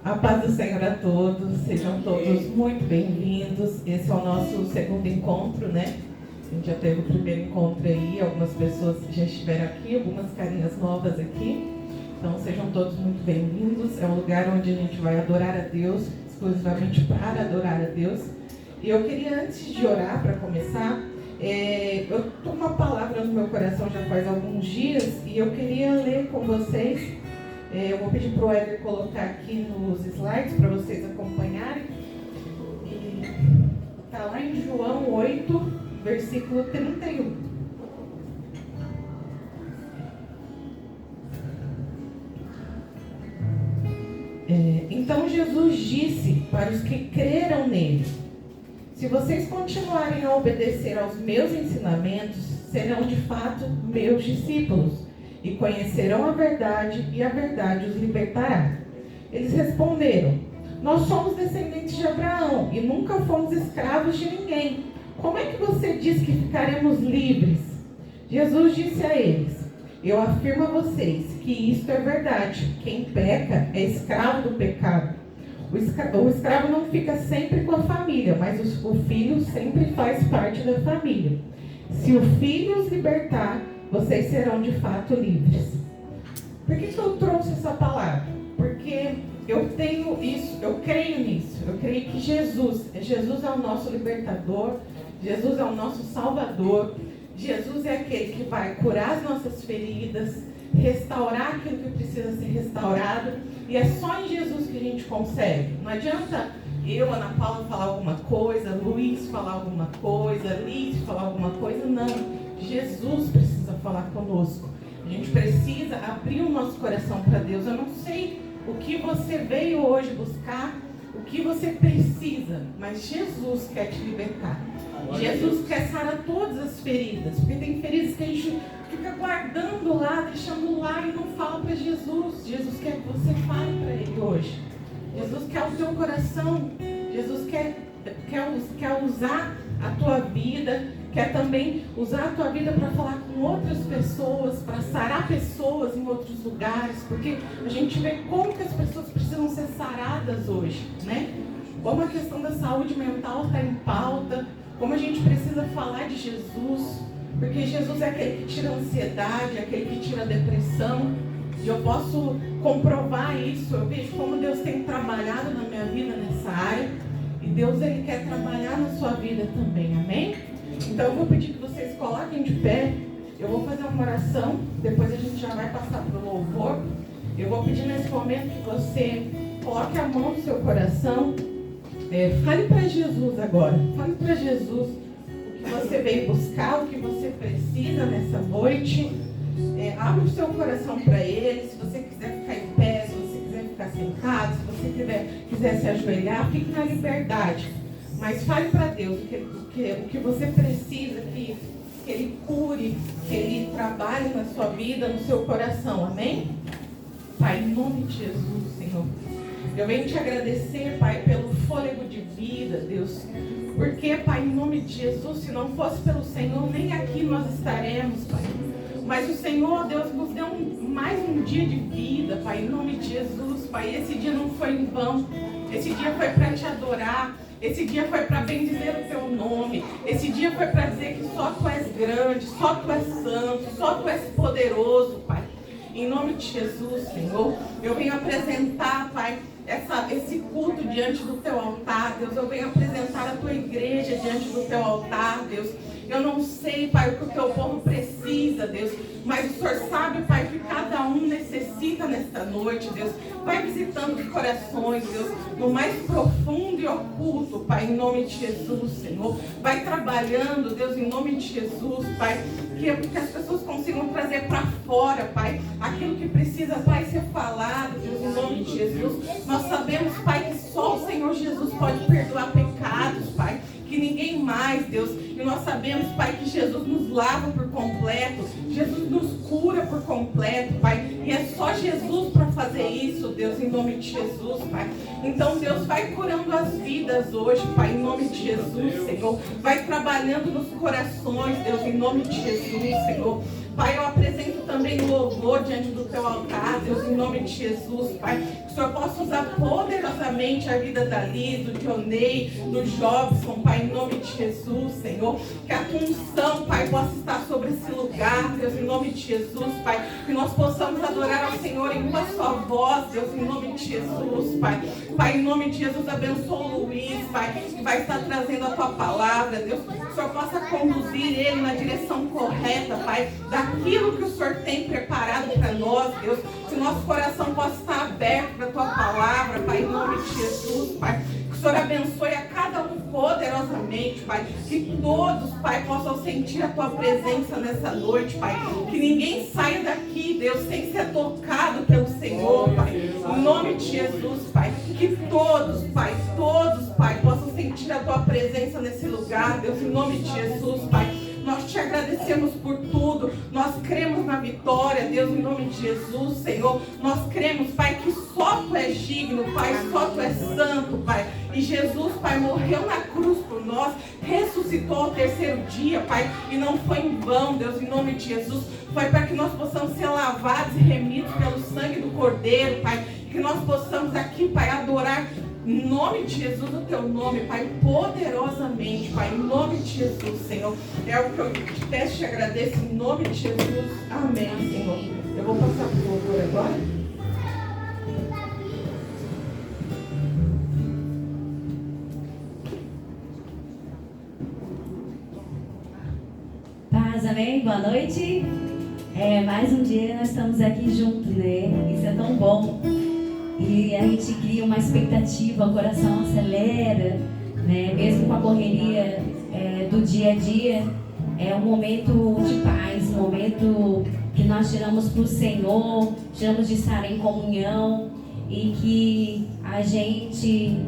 A paz do Senhor a todos, sejam todos muito bem-vindos. Esse é o nosso segundo encontro, né? A gente já teve o primeiro encontro aí, algumas pessoas já estiveram aqui, algumas carinhas novas aqui. Então sejam todos muito bem-vindos. É um lugar onde a gente vai adorar a Deus, exclusivamente para adorar a Deus. E eu queria, antes de orar, para começar, eu estou com uma palavra no meu coração já faz alguns dias e eu queria ler com vocês. Eu vou pedir para o Éder colocar aqui nos slides para vocês acompanharem. Está lá em João 8, versículo 31. Então Jesus disse para os que creram nele: se vocês continuarem a obedecer aos meus ensinamentos, serão de fato meus discípulos e conhecerão a verdade, e a verdade os libertará. Eles responderam: nós somos descendentes de Abraão e nunca fomos escravos de ninguém. Como é que você diz que ficaremos livres? Jesus disse a eles: eu afirmo a vocês que isto é verdade. Quem peca é escravo do pecado. O escravo não fica sempre com a família, mas o filho sempre faz parte da família. Se o filho os libertar, vocês serão de fato livres. Por que eu trouxe essa palavra? Porque eu tenho isso, eu creio nisso. Eu creio que Jesus é o nosso libertador, Jesus é o nosso salvador, Jesus é aquele que vai curar as nossas feridas, restaurar aquilo que precisa ser restaurado, e é só em Jesus que a gente consegue. Não adianta eu, Ana Paula, falar alguma coisa, Luiz falar alguma coisa, Liz falar alguma coisa, não. Jesus precisa falar conosco. A gente precisa abrir o nosso coração para Deus. Eu não sei o que você veio hoje buscar, o que você precisa, mas Jesus quer te libertar. Jesus quer sarar todas as feridas, porque tem feridas que a gente fica guardando lá, deixando lá e não fala para Jesus. Jesus quer que você fale para Ele hoje. Jesus quer o teu coração. Jesus quer usar a tua vida, quer também usar a tua vida para falar com outras pessoas, para sarar pessoas em outros lugares, porque a gente vê como que as pessoas precisam ser saradas hoje, né? Como a questão da saúde mental está em pauta, como a gente precisa falar de Jesus, porque Jesus é aquele que tira a ansiedade, é aquele que tira a depressão, e eu posso comprovar isso. Eu vejo como Deus tem trabalhado na minha vida nessa área, e Deus Ele quer trabalhar na sua vida também, amém? Então eu vou pedir que vocês coloquem de pé. Eu vou fazer uma oração, depois a gente já vai passar para o louvor. Eu vou pedir nesse momento que você coloque a mão no seu coração. Fale para Jesus agora. Fale para Jesus o que você veio buscar, o que você precisa nessa noite. Abre o seu coração para Ele. Se você quiser ficar em pé, se você quiser ficar sentado, se você quiser se ajoelhar, fique na liberdade. Mas fale para Deus o que você precisa, que Ele cure, que Ele trabalhe na sua vida, no seu coração, amém? Pai, em nome de Jesus, Senhor, eu venho te agradecer, Pai, pelo fôlego de vida, Deus, porque, Pai, em nome de Jesus, se não fosse pelo Senhor, nem aqui nós estaremos, Pai. Mas o Senhor, Deus, nos deu mais um dia de vida, Pai, em nome de Jesus, Pai. Esse dia não foi em vão, esse dia foi para te adorar. Esse dia foi para bendizer o teu nome. Esse dia foi para dizer que só tu és grande, só tu és santo, só tu és poderoso, Pai. Em nome de Jesus, Senhor, eu venho apresentar, Pai, esse culto diante do teu altar, Deus. Eu venho apresentar a tua igreja diante do teu altar, Deus. Eu não sei, Pai, o que o teu povo precisa, Deus, mas o Senhor sabe, Pai, que cada um necessita nesta noite, Deus. Vai visitando os corações, Deus, no mais profundo e oculto, Pai, em nome de Jesus, Senhor. Vai trabalhando, Deus, em nome de Jesus, Pai, que as pessoas consigam trazer para fora, Pai, aquilo que precisa, Pai, ser falado, Deus, em nome de Jesus. Nós sabemos, Pai, que só o Senhor Jesus pode perdoar pecados, Pai, que ninguém mais, Deus. E nós sabemos, Pai, que Jesus nos lava por completo, Jesus nos cura por completo, Pai. E é só Jesus para fazer isso, Deus, em nome de Jesus, Pai. Então, Deus, vai curando as vidas hoje, Pai, em nome de Jesus, Senhor. Vai trabalhando nos corações, Deus, em nome de Jesus, Senhor. Pai, eu apresento também o louvor diante do teu altar, Deus, em nome de Jesus, Pai. Que o Senhor possa usar poderosamente a vida da Liz, do Dionei, do Jobson, Pai, em nome de Jesus, Senhor. Que a tua unção, Pai, possa estar sobre esse lugar, Deus, em nome de Jesus, Pai. Que nós possamos adorar ao Senhor em uma só voz, Deus, em nome de Jesus, Pai. Pai, em nome de Jesus, abençoa o Luiz, Pai, que vai estar trazendo a tua palavra, Deus. Que o Senhor possa conduzir ele na direção correta, Pai, daquilo que o Senhor tem preparado para nós, Deus. Que o nosso coração possa estar aberto para a tua palavra, Pai, em nome de Jesus, Pai. Que o Senhor abençoe a cada um poderosamente, Pai. Que todos, Pai, possam sentir a tua presença nessa noite, Pai. Que ninguém saia daqui, Deus, sem ser tocado pelo Senhor, Pai. Em nome de Jesus, Pai. Que todos, Pai, possam sentir a tua presença nesse lugar, Deus, em nome de Jesus, Pai. Nós te agradecemos por tudo. Nós cremos na vitória, Deus, em nome de Jesus, Senhor. Nós cremos, Pai, que só Tu és digno, Pai, só Tu és santo, Pai. E Jesus, Pai, morreu na cruz por nós, ressuscitou ao terceiro dia, Pai, e não foi em vão, Deus, em nome de Jesus. Foi para que nós possamos ser lavados e remidos pelo sangue do Cordeiro, Pai. Que nós possamos aqui, Pai, adorar em nome de Jesus, o teu nome, Pai, poderosamente, Pai, em nome de Jesus, Senhor. É o que eu te peço e te agradeço, em nome de Jesus. Amém, Senhor. Eu vou passar por louvor agora. Paz, amém? Boa noite. Mais um dia nós estamos aqui juntos, né? Isso é tão bom. E a gente cria uma expectativa, o coração acelera, né? Mesmo com a correria do dia a dia, é um momento de paz, um momento que nós tiramos para o Senhor, tiramos de estar em comunhão e que a gente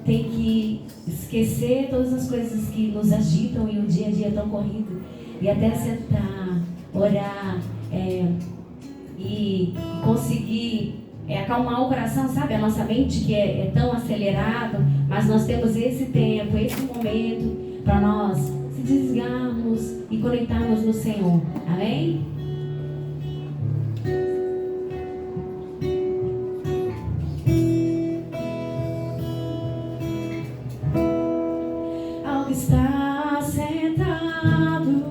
tem que esquecer todas as coisas que nos agitam e o dia a dia é tão corrido e até sentar, orar e conseguir acalmar o coração, sabe? A nossa mente que é tão acelerado, mas nós temos esse tempo, esse momento para nós se desligarmos e conectarmos no Senhor. Amém? Algo está sentado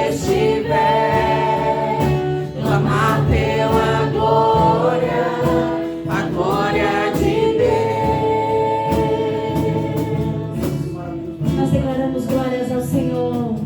estiver, clamar pela glória, a glória de Deus. Nós declaramos glórias ao Senhor.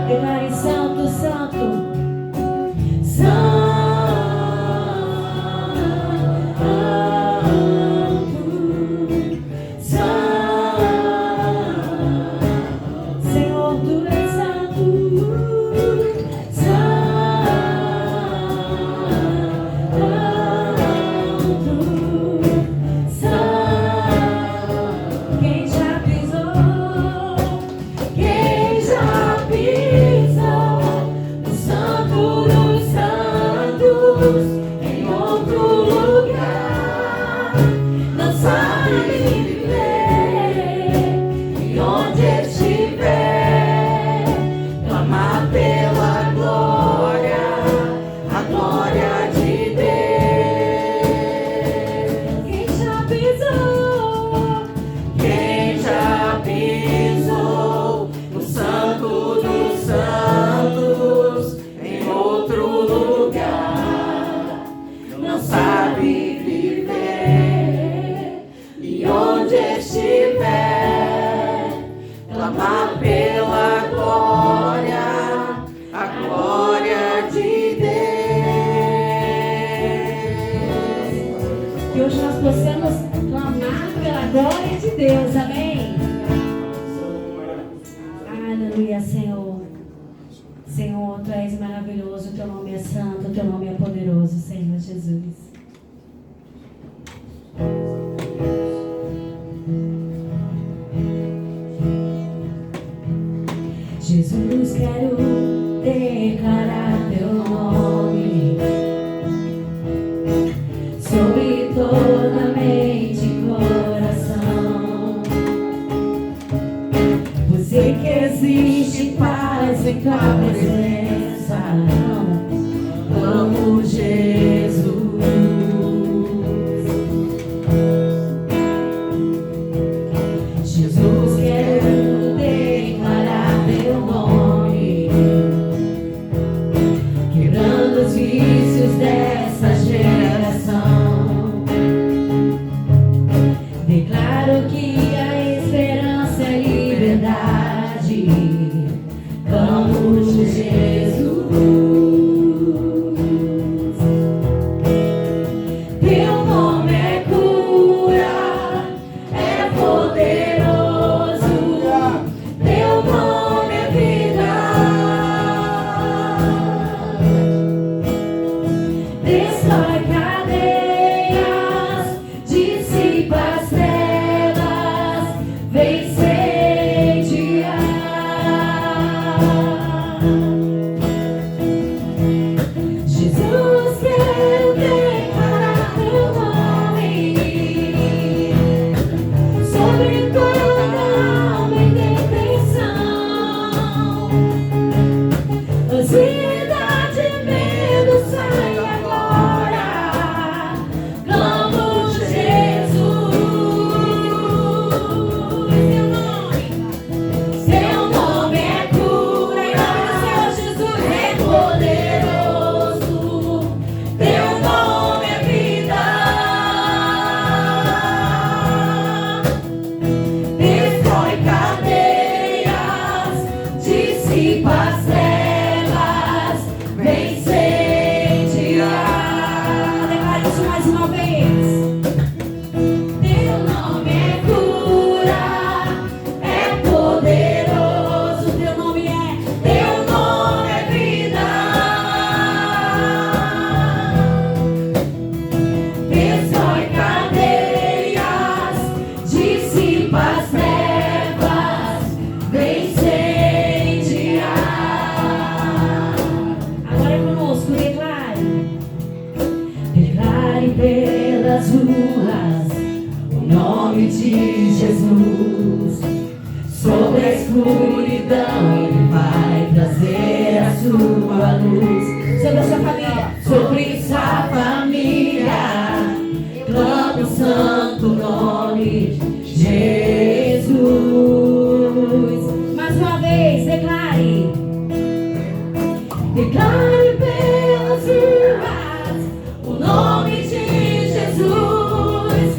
Declare santo, santo. Senhor, tu és santo. Quem já pisou? Quem já pisou no Santo dos Santos, em outro lugar, não sabe viver, e onde estiver, clamar pela glória, a glória de Deus. Quem já pisou? Quem já pisou no Santo dos Santos, em outro lugar, não sabe viver, e onde estiver, clamar pela glória, a glória de Deus. Que hoje nós possamos clamar pela glória de Deus, amém? Aleluia, Senhor. Senhor, Tu és maravilhoso, Teu nome é santo, Teu nome é poderoso, Senhor Jesus. Jesus, quero declarar Teu nome sobre toda mente e coração. Pois sei que existe paz em Tua presença. Amo Jesus. Jesus, quero declarar Teu nome, quebrando os vícios dessa geração. Declaro que a esperança é liberdade. Amo Jesus. Teu nome é cura, é poderoso. Teu nome é vida. Destrói cadeias, dissipa as trevas, vem incendiar. Jesus, quero declarar Teu nome sobre toda alma em depressão. Ansiedade e medo sai agora. Clamo Jesus. Teu nome é cura, em nome do Senhor Jesus é poderoso. Teu nome é vida. Destrói cadeias, dissipa as trevas, vem incendiar. Declare isso mais uma vez. Teu nome é cura, é poderoso. Teu nome é vida. Destrói cadeias, dissipa as trevas, vem incendiar. Agora é conosco, declare. Declare declare pelas ruas o nome de Jesus. Sobre a escuridão Ele vai trazer a sua luz. Sobre a sua família, sobre sua família, clama o santo nome Jesus. Mais uma vez, declare. Declare pelas ruas o nome de Jesus.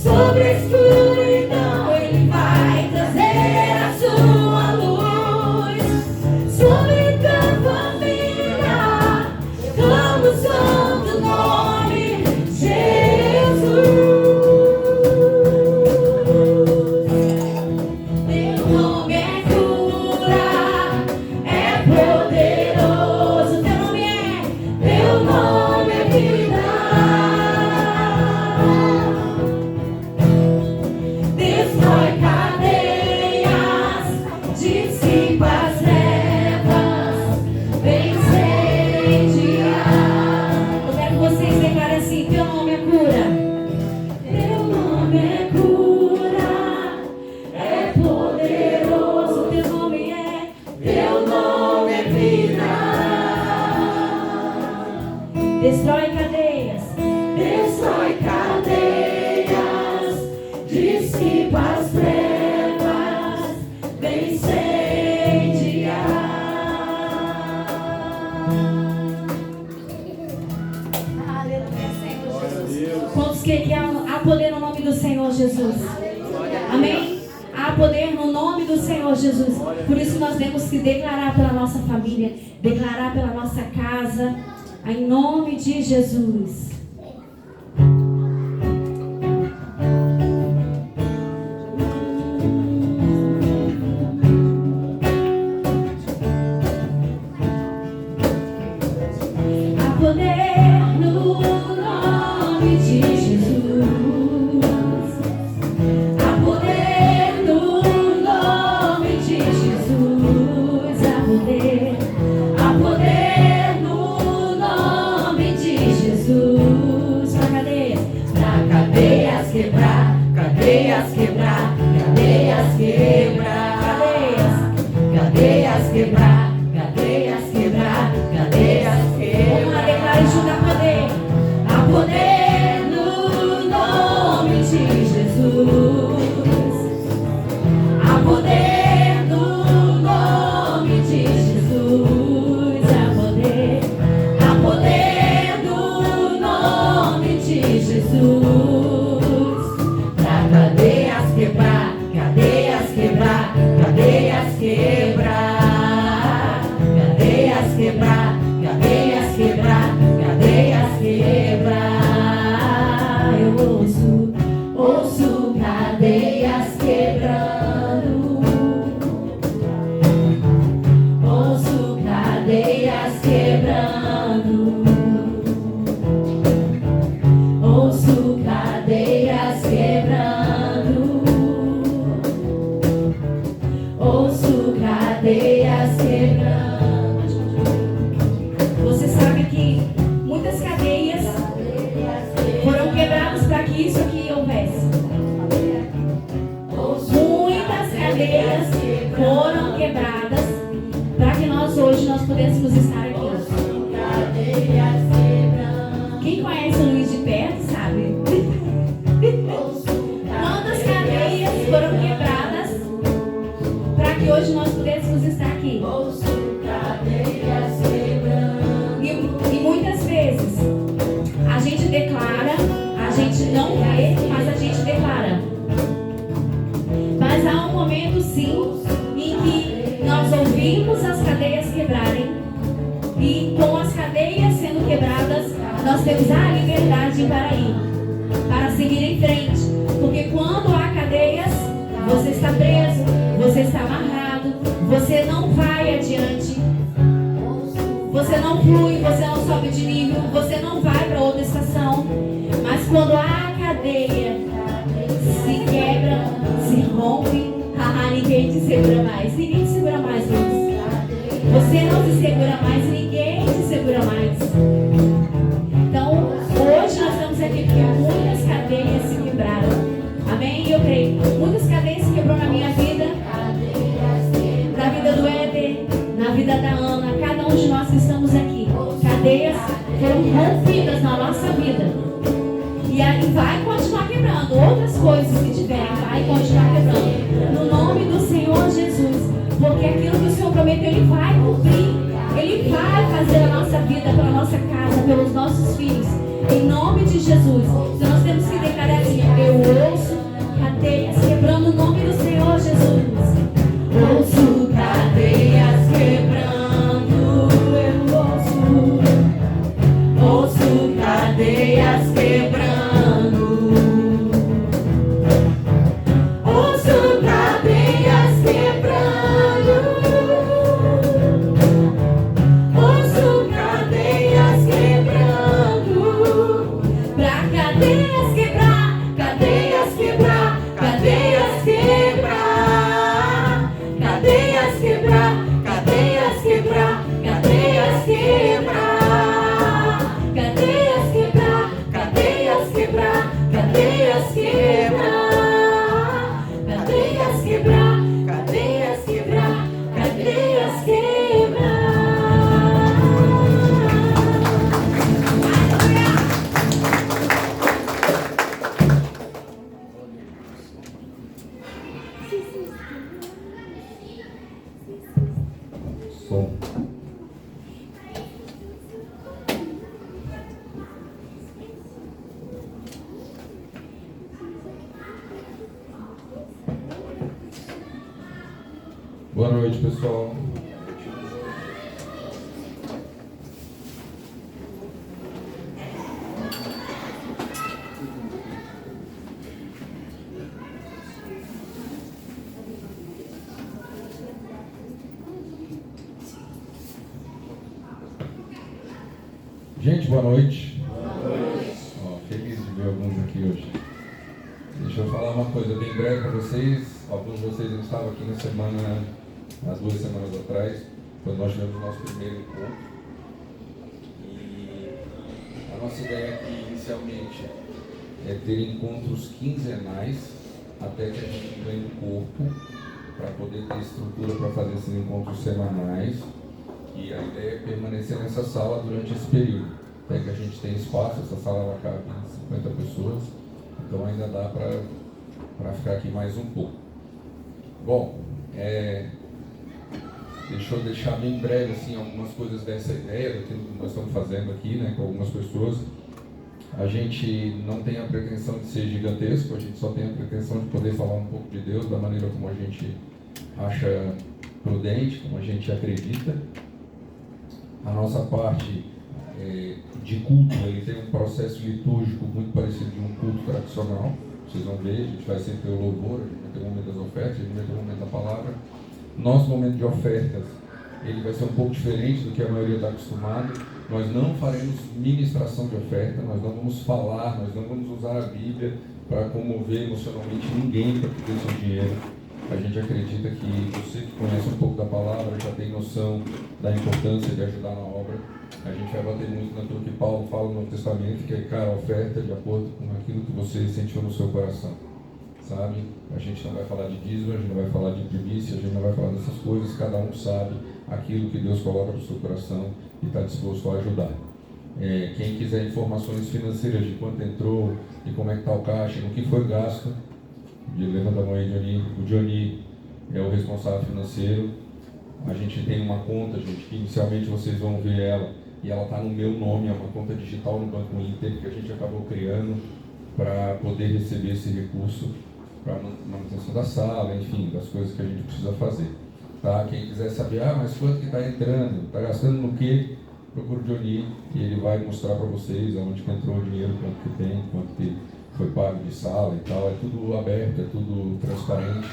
Sobre a escuridão Ele vai trazer a sua luz. Sobre tua família, clama o santo nome Jesus. Teu nome é cura, é poderoso. Teu nome é vida. Destrói cadeias, dissipa as trevas, vem incendiar. Eu quero que vocês declarem assim: teu nome é cura. Teu nome é cura, é poderoso. Teu nome é vida. Destrói cadeias, dissipa as trevas, vem incendiar. Aleluia, Senhor Jesus. Quantos que há poder no nome do Senhor Jesus? Amém? Há poder no nome do Senhor Jesus. Por isso nós temos que declarar pela nossa família, declarar pela nossa casa, em nome de Jesus. Há poder no nome de Jesus. Há poder no nome de Jesus. Há poder no nome de Jesus. Pra cadeias quebrar, cadeias quebrar, cadeias quebrar, cadeias quebrar, cadeias quebrar, cadeias quebrar. Vamos lá, declare junto: há poder no nome de Jesus. Há poder no nome de Jesus. Há poder no nome de Jesus. Pra cadeias quebrar, cadeias quebrar, cadeias quebrar, cadeias quebrar, cadeias quebrar, cadeias quebrar. Eu ouço cadeias quebrando. Ouço cadeias quebrando. Ouço cadeias quebrando. Ouço cadeias quebrando. Você sabe que muitas cadeias foram quebradas para que isso aqui houvesse. Muitas cadeias foram quebradas para que nós pudéssemos estar aqui. Quem conhece o Luiz de perto sabe. Quantas cadeias foram quebradas para que hoje nós pudéssemos estar aqui. E muitas vezes a gente declara, a gente não vê, mas a gente declara. Mas há um momento sim em que nós ouvimos as cadeias quebrarem, e com as cadeias sendo quebradas nós temos a liberdade para ir, para seguir em frente. Porque quando há cadeias, você está preso, você está amarrado, você não vai adiante, você não flui, você não sobe de nível, você não vai para outra estação. Mas quando a cadeia se quebra, se rompe, ninguém te segura mais. Ninguém te segura mais, Deus. Você não se segura mais, ninguém te segura mais. Então, hoje nós estamos aqui porque muitas cadeias se quebraram. Amém? Eu creio. Muitas cadeias se quebrou na minha vida, na vida do Éder, na vida da Ana, cada um de nós que estamos aqui. Cadeias foram rompidas na nossa vida. E aí vai continuar quebrando. Outras coisas que tiverem, vai continuar quebrando. No nome do Senhor Jesus. Porque aquilo que o Senhor prometeu, Ele vai cumprir. Ele vai fazer a nossa vida, pela nossa casa, pelos nossos filhos. Em nome de Jesus. Então nós temos que declarar assim: eu ouço cadeias quebrando no nome do Senhor Jesus. Ouço cadeias quebrando, eu ouço cadeias quebrando, ouço cadeias quebrando, ouço cadeias quebrando, pra cadeias quebrar, cadeias quebrar, cadeias quebrar, cadeias quebrar, cadeias quebrar, cadeias quebrar, cadeias quebrar, cadeias quebrar, cadeias quebrar, cadeias quebrar, cadeias quebrar, cadeias quebrar. Som. Boa noite, pessoal. Gente, boa noite. Ó, feliz de ver alguns aqui hoje. Deixa eu falar uma coisa bem breve para vocês. Alguns de vocês não estavam aqui na semana, há 2 semanas atrás, quando nós tivemos o nosso primeiro encontro. E a nossa ideia aqui inicialmente é ter encontros quinzenais até que a gente ganhe um corpo para poder ter estrutura para fazer esses encontros semanais. E a ideia é permanecer nessa sala durante esse período, até que a gente tem espaço. Essa sala ela cabe 50 pessoas, então ainda dá para ficar aqui mais um pouco. Bom, deixa eu deixar bem breve assim, algumas coisas dessa ideia, daquilo que nós estamos fazendo aqui, né, com algumas pessoas. A gente não tem a pretensão de ser gigantesco, a gente só tem a pretensão de poder falar um pouco de Deus da maneira como a gente acha prudente, como a gente acredita. A nossa parte de culto, ele tem um processo litúrgico muito parecido de um culto tradicional. Vocês vão ver, a gente vai sempre ter o louvor, a gente vai ter o momento das ofertas, a gente vai ter o momento da palavra. Nosso momento de ofertas, ele vai ser um pouco diferente do que a maioria está acostumado. Nós não faremos ministração de oferta, nós não vamos falar, nós não vamos usar a Bíblia para comover emocionalmente ninguém para que dê seu dinheiro. A gente acredita que você que conhece um pouco da palavra já tem noção da importância de ajudar na obra. A gente vai bater muito naquilo que Paulo fala no Novo Testamento, que é, cara, a oferta de acordo com aquilo que você sentiu no seu coração, sabe? A gente não vai falar de dízimo, a gente não vai falar de primícia, a gente não vai falar dessas coisas. Cada um sabe aquilo que Deus coloca no seu coração e está disposto a ajudar. Quem quiser informações financeiras de quanto entrou, de como é que está o caixa, no que foi gasto, levanta a mão aí, Johnny. O Johnny é o responsável financeiro. A gente tem uma conta, gente, que inicialmente vocês vão ver ela, e ela está no meu nome, é uma conta digital no Banco Inter, que a gente acabou criando para poder receber esse recurso para manutenção da sala, enfim, das coisas que a gente precisa fazer. Tá? Quem quiser saber, mas quanto que está entrando, está gastando no quê? Procura o Johnny e ele vai mostrar para vocês aonde que entrou o dinheiro, quanto que tem, quanto que foi pago de sala e tal. É tudo aberto, é tudo transparente.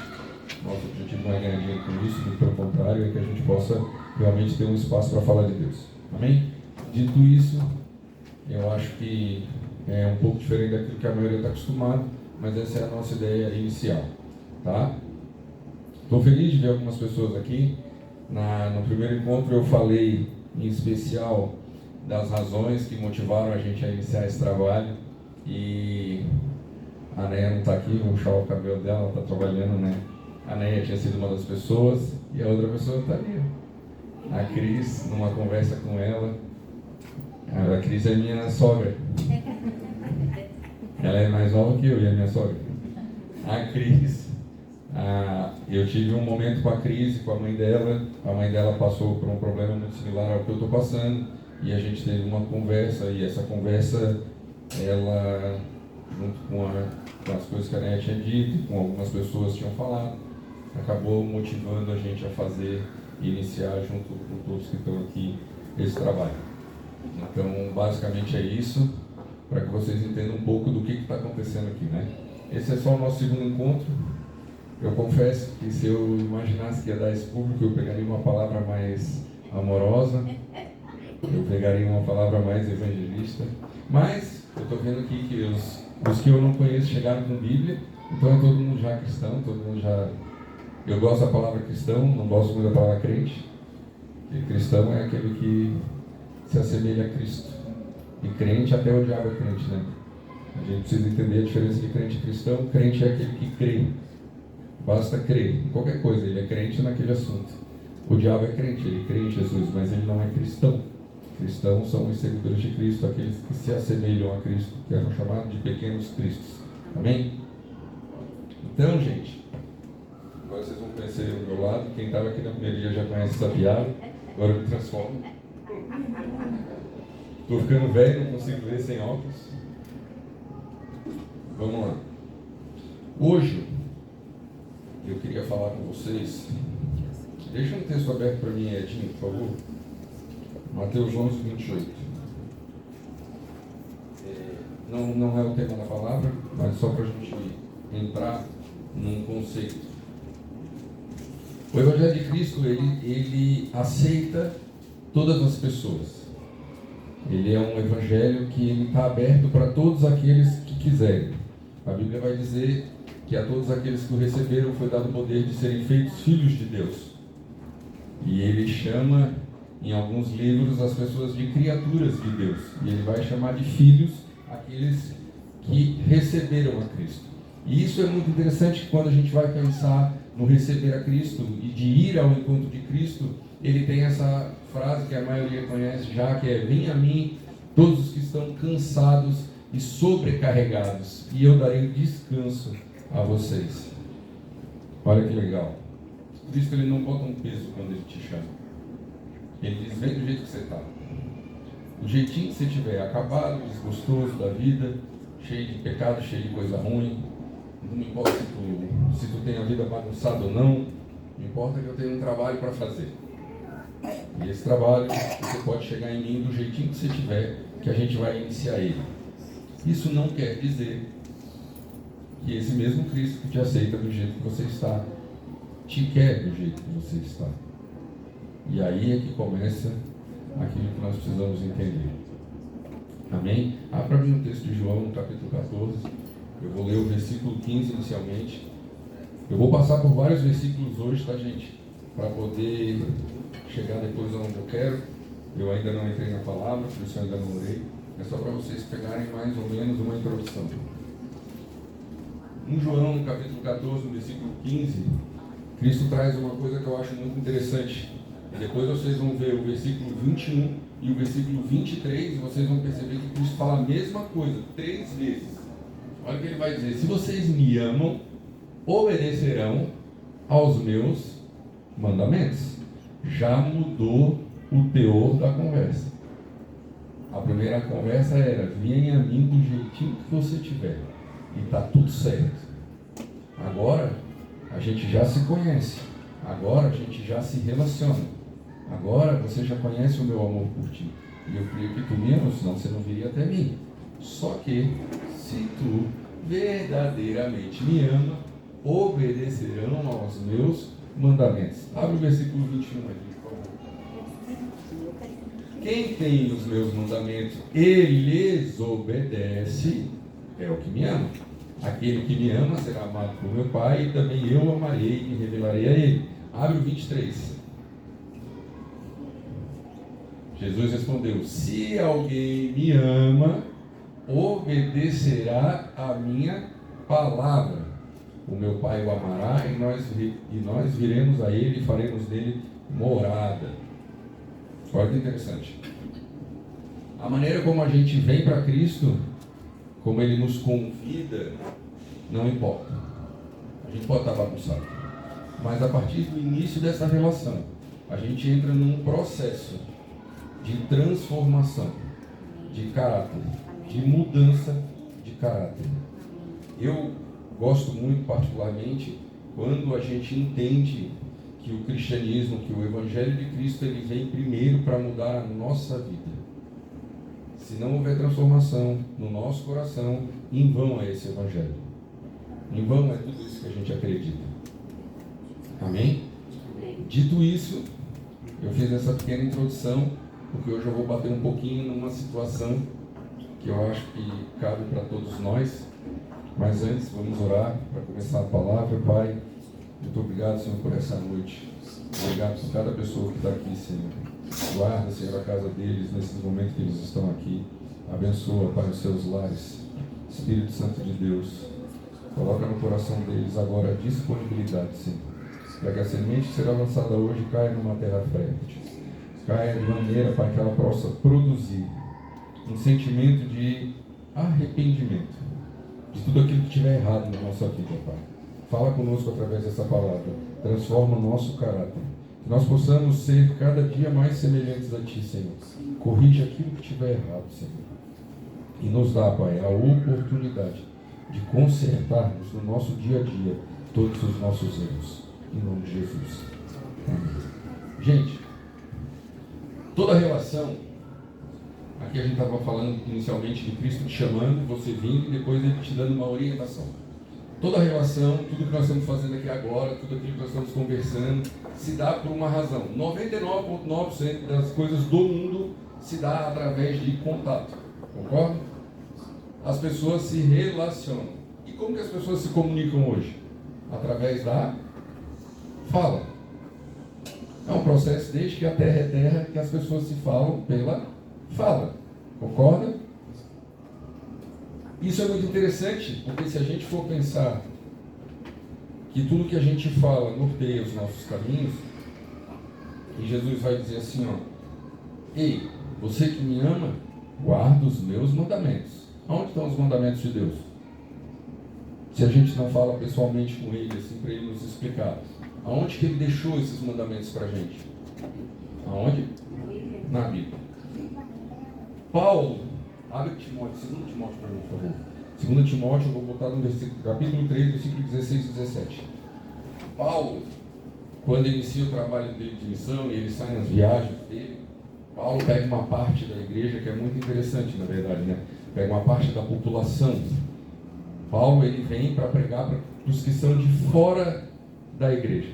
Nosso objetivo não é ganhar dinheiro com isso, muito pelo contrário, é que a gente possa realmente ter um espaço para falar de Deus. Amém? Dito isso, eu acho que é um pouco diferente daquilo que a maioria está acostumado, mas essa é a nossa ideia inicial, tá? Estou feliz de ver algumas pessoas aqui. No primeiro encontro eu falei em especial das razões que motivaram a gente a iniciar esse trabalho. E a Neia não está aqui, vou puxar o cabelo dela, ela está trabalhando, né? A Neia tinha sido uma das pessoas e a outra pessoa está ali. A Cris, numa conversa com ela, a Cris é minha sogra. Ela é mais nova que eu e a minha sogra. A Cris, eu tive um momento com a Cris e com a mãe dela passou por um problema muito similar ao que eu estou passando, e a gente teve uma conversa, e essa conversa, ela, junto com as coisas que a Neia tinha dito, com algumas pessoas tinham falado, acabou motivando a gente a fazer e iniciar junto com todos que estão aqui esse trabalho. Então, basicamente é isso, para que vocês entendam um pouco do que está acontecendo aqui, né? Esse é só o nosso segundo encontro. Eu confesso que se eu imaginasse que ia dar esse público, eu pegaria uma palavra mais amorosa, eu pegaria uma palavra mais evangelista, mas eu estou vendo aqui que os que eu não conheço chegaram com Bíblia, então é todo mundo já cristão, todo mundo já... Eu gosto da palavra cristão, não gosto muito da palavra crente, porque cristão é aquele que se assemelha a Cristo, e crente, até o diabo é crente, né? A gente precisa entender a diferença de crente e cristão. Crente é aquele que crê, basta crer em qualquer coisa, ele é crente naquele assunto. O diabo é crente, ele crê em Jesus, mas ele não é cristão. Cristãos são os seguidores de Cristo, aqueles que se assemelham a Cristo, que eram chamados de pequenos cristos. Amém? Então, gente, agora vocês vão conhecer o meu lado. Quem estava aqui na primeira dia já conhece essa piada, agora eu me transformo. Estou ficando velho, não consigo ver sem óculos. Vamos lá. Hoje, eu queria falar com vocês. Deixa um texto aberto para mim, Edinho, por favor. Mateus 11, 28. Não é o tema da palavra, mas só para a gente entrar num conceito. O Evangelho de Cristo, ele aceita todas as pessoas. Ele é um Evangelho que ele está aberto para todos aqueles que quiserem. A Bíblia vai dizer que a todos aqueles que o receberam foi dado o poder de serem feitos filhos de Deus. E ele chama, em alguns livros, as pessoas de criaturas de Deus. E ele vai chamar de filhos aqueles que receberam a Cristo. E isso é muito interessante quando a gente vai pensar no receber a Cristo e de ir ao encontro de Cristo. Ele tem essa frase que a maioria conhece já, que é: venha a mim todos os que estão cansados e sobrecarregados, e eu darei descanso a vocês. Olha que legal. Cristo, ele não bota um peso quando ele te chama. Ele diz: vem do jeito que você está, do jeitinho que você estiver, acabado, desgostoso da vida, cheio de pecado, cheio de coisa ruim. Não importa se tu tem a vida bagunçada ou não, importa que eu tenho um trabalho para fazer. E esse trabalho, você pode chegar em mim do jeitinho que você tiver, que a gente vai iniciar ele. Isso não quer dizer que esse mesmo Cristo que te aceita do jeito que você está, te quer do jeito que você está. E aí é que começa aquilo que nós precisamos entender. Amém? Abra para mim o texto de João, no capítulo 14. Eu vou ler o versículo 15 inicialmente. Eu vou passar por vários versículos hoje, tá, gente? Para poder chegar depois aonde eu quero. Eu ainda não entrei na palavra, por isso eu ainda não orei. É só para vocês pegarem mais ou menos uma introdução. Em João, no capítulo 14, no versículo 15, Cristo traz uma coisa que eu acho muito interessante. E depois vocês vão ver o versículo 21 e o versículo 23, e vocês vão perceber que Cristo fala a mesma coisa 3 vezes. Olha o que ele vai dizer: se vocês me amam, obedecerão aos meus mandamentos. Já mudou o teor da conversa. A primeira conversa era: venha a mim do jeitinho que você tiver, e está tudo certo. Agora a gente já se conhece, agora a gente já se relaciona, agora você já conhece o meu amor por ti, e eu creio que tu me amas, senão você não viria até mim. Só que se tu verdadeiramente me ama, obedecerão aos meus mandamentos. Abre o versículo 21 aqui, por favor. Quem tem os meus mandamentos e lhes obedece é o que me ama. Aquele que me ama será amado por meu Pai, e também eu amarei e me revelarei a ele. Abre o 23. Jesus respondeu: se alguém me ama, obedecerá a minha palavra. O meu Pai o amará e nós viremos a Ele e faremos dele morada. Olha que interessante. A maneira como a gente vem para Cristo, como Ele nos convida, não importa. A gente pode estar bagunçado. Mas a partir do início dessa relação, a gente entra num processo de transformação de caráter, de mudança de caráter. Eu gosto muito, particularmente, quando a gente entende que o cristianismo, que o Evangelho de Cristo, ele vem primeiro para mudar a nossa vida. Se não houver transformação no nosso coração, em vão é esse Evangelho. Em vão é tudo isso que a gente acredita. Amém? Dito isso, eu fiz essa pequena introdução, porque hoje eu vou bater um pouquinho numa situação que eu acho que cabe para todos nós. Mas antes, vamos orar para começar a palavra. Pai, muito obrigado, Senhor, por essa noite. Obrigado por cada pessoa que está aqui, Senhor. Guarda, Senhor, a casa deles nesses momentos que eles estão aqui. Abençoa, Pai, os seus lares. Espírito Santo de Deus, coloca no coração deles agora a disponibilidade, Senhor, para que a semente que será lançada hoje caia numa terra fértil. Caia de maneira, Pai, que ela possa produzir um sentimento de arrependimento de tudo aquilo que estiver errado na nossa vida, Pai. Fala conosco através dessa palavra. Transforma o nosso caráter. Que nós possamos ser cada dia mais semelhantes a Ti, Senhor. Corrige aquilo que estiver errado, Senhor. E nos dá, Pai, a oportunidade de consertarmos no nosso dia a dia todos os nossos erros. Em nome de Jesus. Amém. Gente, toda relação, aqui a gente estava falando inicialmente de Cristo te chamando, você vindo e depois Ele te dando uma orientação. Toda relação, tudo que nós estamos fazendo aqui agora, tudo aquilo que nós estamos conversando, se dá por uma razão. 99,9% das coisas do mundo se dá através de contato. Concorda? As pessoas se relacionam. E como que as pessoas se comunicam hoje? Através da fala. É um processo desde que a terra é terra que as pessoas se falam pela fala. Concorda? Isso é muito interessante, porque se a gente for pensar que tudo que a gente fala norteia os nossos caminhos, e Jesus vai dizer assim, ó: ei, você que me ama, guarda os meus mandamentos. Onde estão os mandamentos de Deus? Se a gente não fala pessoalmente com Ele, assim, para Ele nos explicar, aonde que Ele deixou esses mandamentos para a gente? Aonde? Na Bíblia. Paulo, abre Timóteo, 2 Timóteo para mim, por favor. 2 Timóteo, eu vou botar no capítulo 3, versículo 16 e 17. Paulo, quando inicia o trabalho dele de missão e ele sai nas viagens dele, Paulo pega uma parte da igreja que é muito interessante, na verdade, né? Pega uma parte da população. Paulo, ele vem para pregar para os que são de fora da igreja.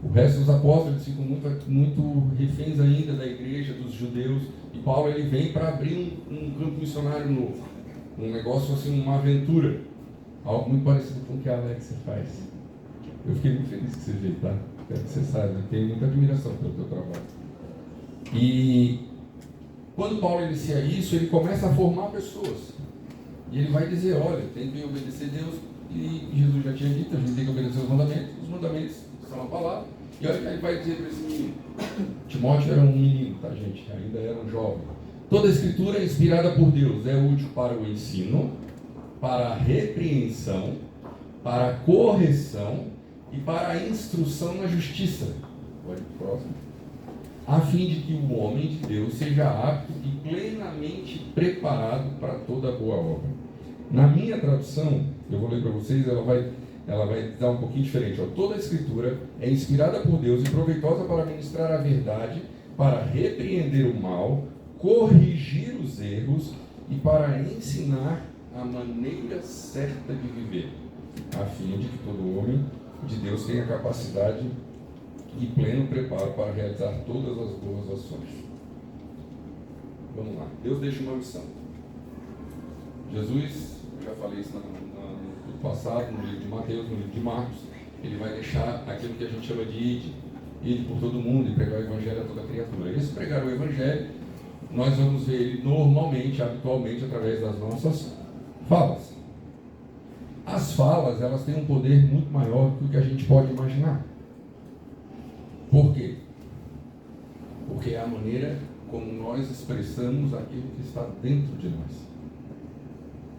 O resto dos apóstolos ficam muito reféns ainda da igreja, dos judeus. E Paulo, ele vem para abrir um campo missionário novo. Um negócio assim, uma aventura. Algo muito parecido com o que a Alexa faz. Eu fiquei muito feliz que você veio, tá? Quero que você saiba, eu tenho muita admiração pelo teu trabalho. E quando Paulo inicia isso, ele começa a formar pessoas. E ele vai dizer, olha, tem que obedecer a Deus. E Jesus já tinha dito, a gente tem que obedecer os mandamentos são a palavra. E olha o que ele vai dizer para esse menino. Timóteo era um menino, tá, gente? Ainda era um jovem. Toda a escritura é inspirada por Deus, é útil para o ensino, para a repreensão, para a correção e para a instrução na justiça. Olha o próximo. A fim de que o homem de Deus seja apto e plenamente preparado para toda boa obra. Na minha tradução, eu vou ler para vocês, ela vai dar um pouquinho diferente. Ó. Toda a escritura é inspirada por Deus e proveitosa para ministrar a verdade, para repreender o mal, corrigir os erros e para ensinar a maneira certa de viver, a fim de que todo homem de Deus tenha capacidade e pleno preparo para realizar todas as boas ações. Vamos lá. Deus deixa uma missão. Jesus, eu já falei isso no passado, no livro de Mateus, no livro de Marcos, ele vai deixar aquilo que a gente chama de ide por todo mundo e pregar o evangelho a toda criatura. Esse pregar o evangelho nós vamos ver ele normalmente, habitualmente, através das nossas falas. As falas, elas têm um poder muito maior do que o que a gente pode imaginar. Por quê? Porque é a maneira como nós expressamos aquilo que está dentro de nós.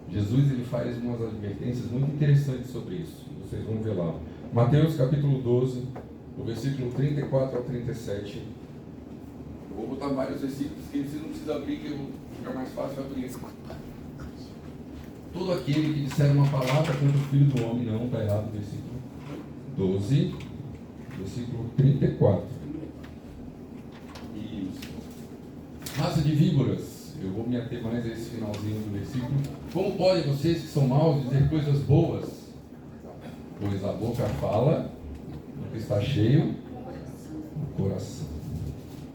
Jesus, ele faz umas advertências muito interessantes sobre isso. Vocês vão ver lá. Mateus capítulo 12, do versículo 34 ao 37. Eu vou botar vários versículos que vocês não precisam abrir, que fica mais fácil abrir. Todo aquele que disser uma palavra contra o Filho do Homem, não, está errado, versículo 12, versículo 34. Isso. Raça de víboras, eu vou me ater mais a esse finalzinho do versículo. Como podem vocês que são maus dizer coisas boas? Pois a boca fala do que está cheio o coração.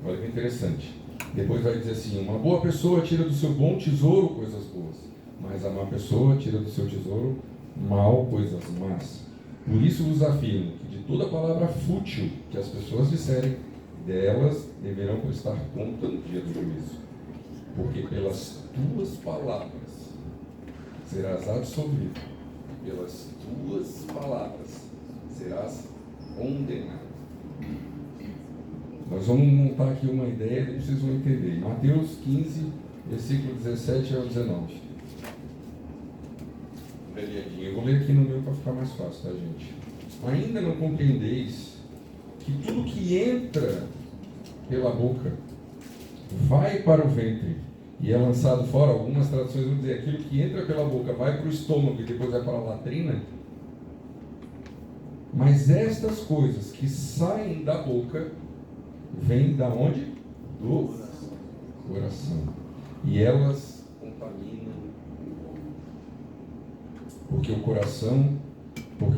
Olha que interessante. Depois vai dizer assim: uma boa pessoa tira do seu bom tesouro coisas boas, mas a má pessoa tira do seu tesouro mal coisas más. Por isso vos afirmo que de toda palavra fútil que as pessoas disserem, delas deverão prestar conta no dia do juízo. Porque pelas tuas palavras serás absolvido, e pelas tuas palavras serás condenado. Nós vamos montar aqui uma ideia e vocês vão entender. Mateus 15, versículo 17 ao 19. Eu vou ler aqui no meu para ficar mais fácil, tá, gente? Ainda não compreendeis que tudo que entra pela boca vai para o ventre e é lançado fora? Algumas traduções vão dizer aquilo que entra pela boca vai para o estômago e depois vai para a latrina. Mas estas coisas que saem da boca vêm da onde? Do coração. E elas contaminam. Porque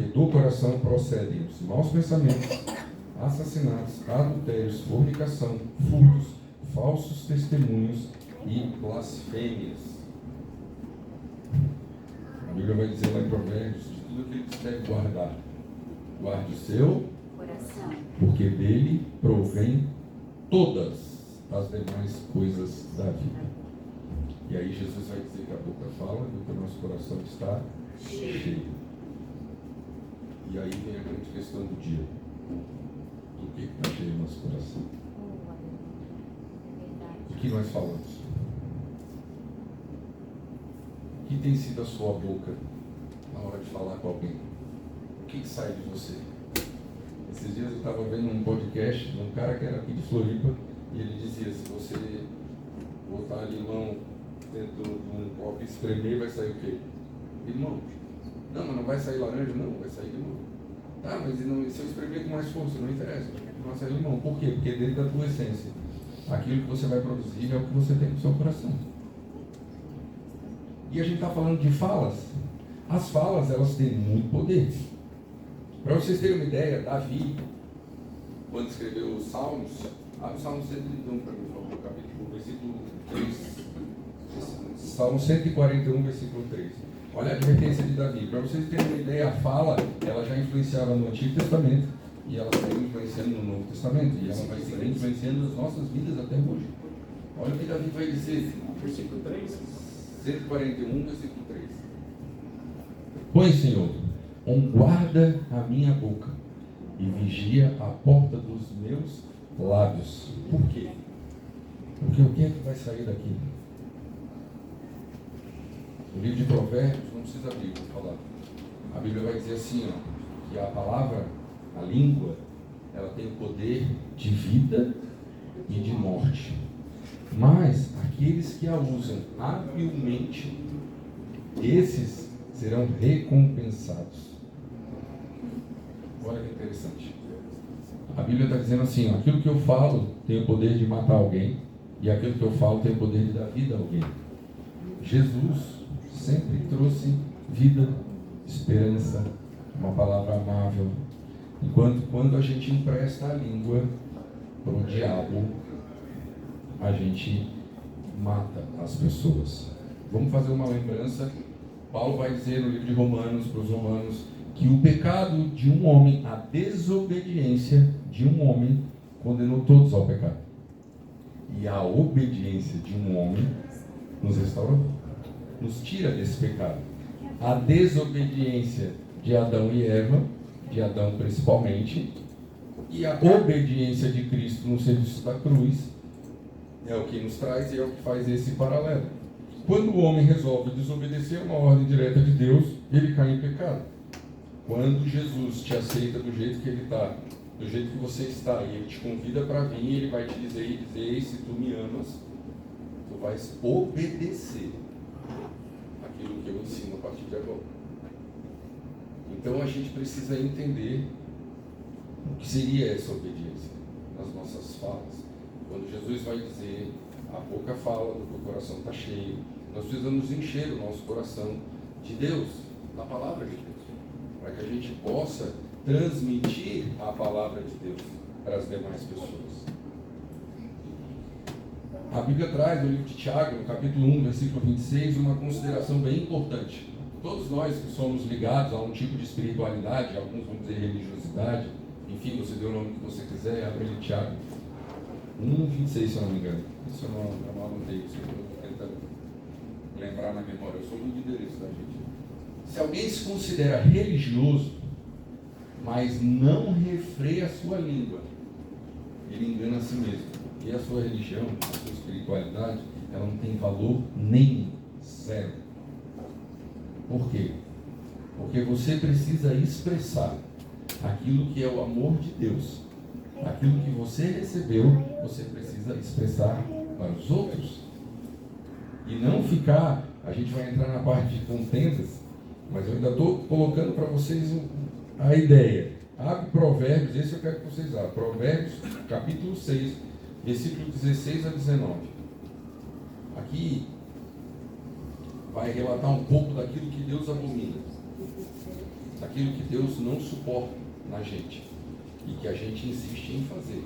do coração procedem os maus pensamentos, assassinatos, adultérios, fornicação, furtos, falsos testemunhos e blasfêmias. A Bíblia vai dizer lá em Provérbios: de tudo aquilo que você deve guardar, guarde o seu coração, porque dele provém todas as demais coisas da vida. E aí Jesus vai dizer que a boca fala do que o nosso coração está cheio. E aí vem a grande questão do dia: do que está cheio o nosso coração? O que nós falamos? O que tem sido a sua boca na hora de falar com alguém? O que sai de você? Esses dias eu estava vendo um podcast de um cara que era aqui de Floripa e ele dizia: se você botar limão dentro de um copo e espremer, vai sair o quê? Limão. Não, mas não vai sair laranja? Não, vai sair limão. Tá, mas se eu espremer com mais força, não interessa, não vai sair limão. Por quê? Porque dentro da tua essência, aquilo que você vai produzir é o que você tem no seu coração. E a gente está falando de falas. As falas, elas têm muito poder. Para vocês terem uma ideia, Davi, quando escreveu os Salmos, abre o Salmo 131 para mim, por favor, capítulo, versículo 3. Salmo 141, versículo 3. Olha a advertência de Davi. Para vocês terem uma ideia, a fala, ela já influenciava no Antigo Testamento, e ela segue influenciando no Novo Testamento, e ela vai seguir influenciando as nossas vidas até hoje. Olha o que Davi vai dizer. Versículo 3. 141, versículo 3. Põe, Senhor, guarda a minha boca e vigia a porta dos meus lábios. Por quê? Porque o que é que vai sair daqui? O livro de Provérbios, não precisa abrir, vou falar. A Bíblia vai dizer assim, ó, que a palavra, a língua, ela tem o poder de vida e de morte. Mas aqueles que a usam habilmente, esses serão recompensados. Olha que interessante. A Bíblia está dizendo assim, ó, aquilo que eu falo tem o poder de matar alguém, e aquilo que eu falo tem o poder de dar vida a alguém. Jesus sempre trouxe vida, esperança, uma palavra amável. Enquanto quando a gente empresta a língua para o diabo, a gente mata as pessoas. Vamos fazer uma lembrança. Paulo vai dizer no livro de Romanos, para os romanos, que o pecado de um homem, a desobediência de um homem, condenou todos ao pecado. E a obediência de um homem nos restaurou, nos tira desse pecado. A desobediência de Adão e Eva, de Adão principalmente, e a obediência de Cristo no serviço da cruz é o que nos traz e é o que faz esse paralelo. Quando o homem resolve desobedecer uma ordem direta de Deus, ele cai em pecado. Quando Jesus te aceita do jeito que ele está, do jeito que você está, e ele te convida para vir, ele vai te dizer, se tu me amas, tu vais obedecer aquilo que eu ensino a partir de agora. Então a gente precisa entender o que seria essa obediência nas nossas falas. Quando Jesus vai dizer, a boca fala do que o coração está cheio, nós precisamos encher o nosso coração de Deus, da palavra de Deus, para que a gente possa transmitir a palavra de Deus para as demais pessoas. A Bíblia traz no livro de Tiago, no capítulo 1, versículo 26, uma consideração bem importante. Todos nós que somos ligados a um tipo de espiritualidade, alguns vão dizer religiosidade, enfim, você dê o nome que você quiser, abre ele Tiago 1,26, se eu não me engano. Isso eu não anotei, isso eu estou tentando lembrar na memória. Eu sou muito endereço da gente. Se alguém se considera religioso, mas não refreia a sua língua, ele engana a si mesmo. E a sua religião, a sua espiritualidade, ela não tem valor nenhum, zero. Por quê? Porque você precisa expressar aquilo que é o amor de Deus. Aquilo que você recebeu, você precisa expressar para os outros. E não ficar, a gente vai entrar na parte de contendas, mas eu ainda estou colocando para vocês a ideia. Abre Provérbios, esse eu quero que vocês abram. Provérbios, capítulo 6, versículo 16 a 19. Aqui vai relatar um pouco daquilo que Deus abomina, daquilo que Deus não suporta na gente e que a gente insiste em fazer.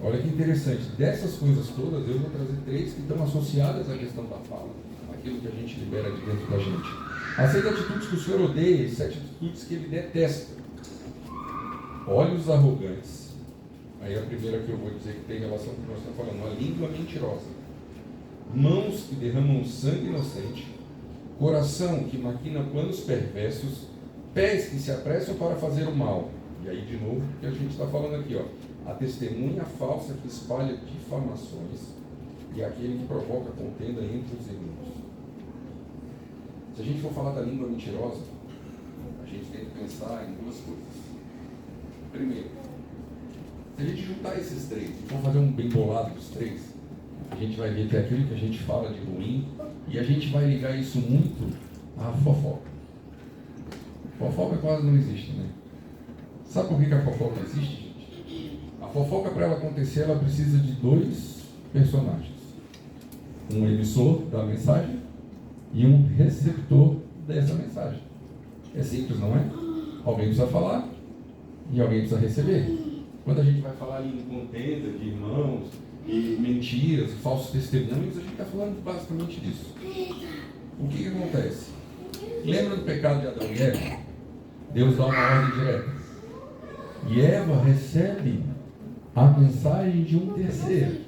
Olha que interessante, dessas coisas todas eu vou trazer 3 que estão associadas à questão da fala, aquilo que a gente libera de dentro da gente. As 6 atitudes que o Senhor odeia, as 7 atitudes que ele detesta. Olhos arrogantes. Aí a primeira que eu vou dizer que tem relação com o que nós estamos falando, a língua mentirosa. Mãos que derramam sangue inocente. Coração que maquina planos perversos. Pés que se apressam para fazer o mal. E aí de novo, o que a gente está falando aqui, ó. A testemunha falsa que espalha difamações e aquele que provoca contenda entre os irmãos. Se a gente for falar da língua mentirosa, a gente tem que pensar em 2 coisas. Primeiro, se a gente juntar esses 3 e for fazer um bem bolado dos 3, a gente vai ver que é aquilo que a gente fala de ruim e a gente vai ligar isso muito à fofoca. Fofoca quase não existe, né? Sabe por que a fofoca existe, gente? A fofoca, para ela acontecer, ela precisa de 2 personagens. Um emissor da mensagem e um receptor dessa mensagem. É simples, não é? Alguém precisa falar e alguém precisa receber. Quando a gente vai falar em contenda de irmãos, e mentiras, falsos testemunhos, a gente está falando basicamente disso. O que acontece? Lembra do pecado de Adão e Eva? Deus dá uma ordem direta. E Eva recebe a mensagem de um terceiro.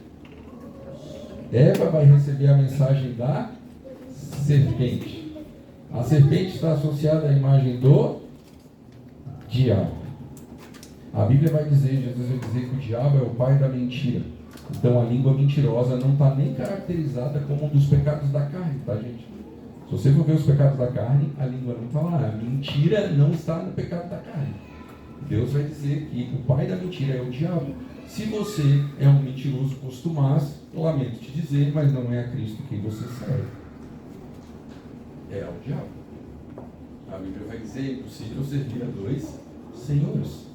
Eva vai receber a mensagem da serpente. A serpente está associada à imagem do diabo. A Bíblia vai dizer, Jesus vai dizer que o diabo é o pai da mentira. Então a língua mentirosa não está nem caracterizada como um dos pecados da carne, tá, gente? Se você for ver os pecados da carne, a língua não está lá. A mentira não está no pecado da carne. Deus vai dizer que o pai da mentira é o diabo. Se você é um mentiroso costumaz, eu lamento te dizer, mas não é a Cristo quem você serve. É ao diabo. A Bíblia vai dizer, é impossível servir a 2 senhores.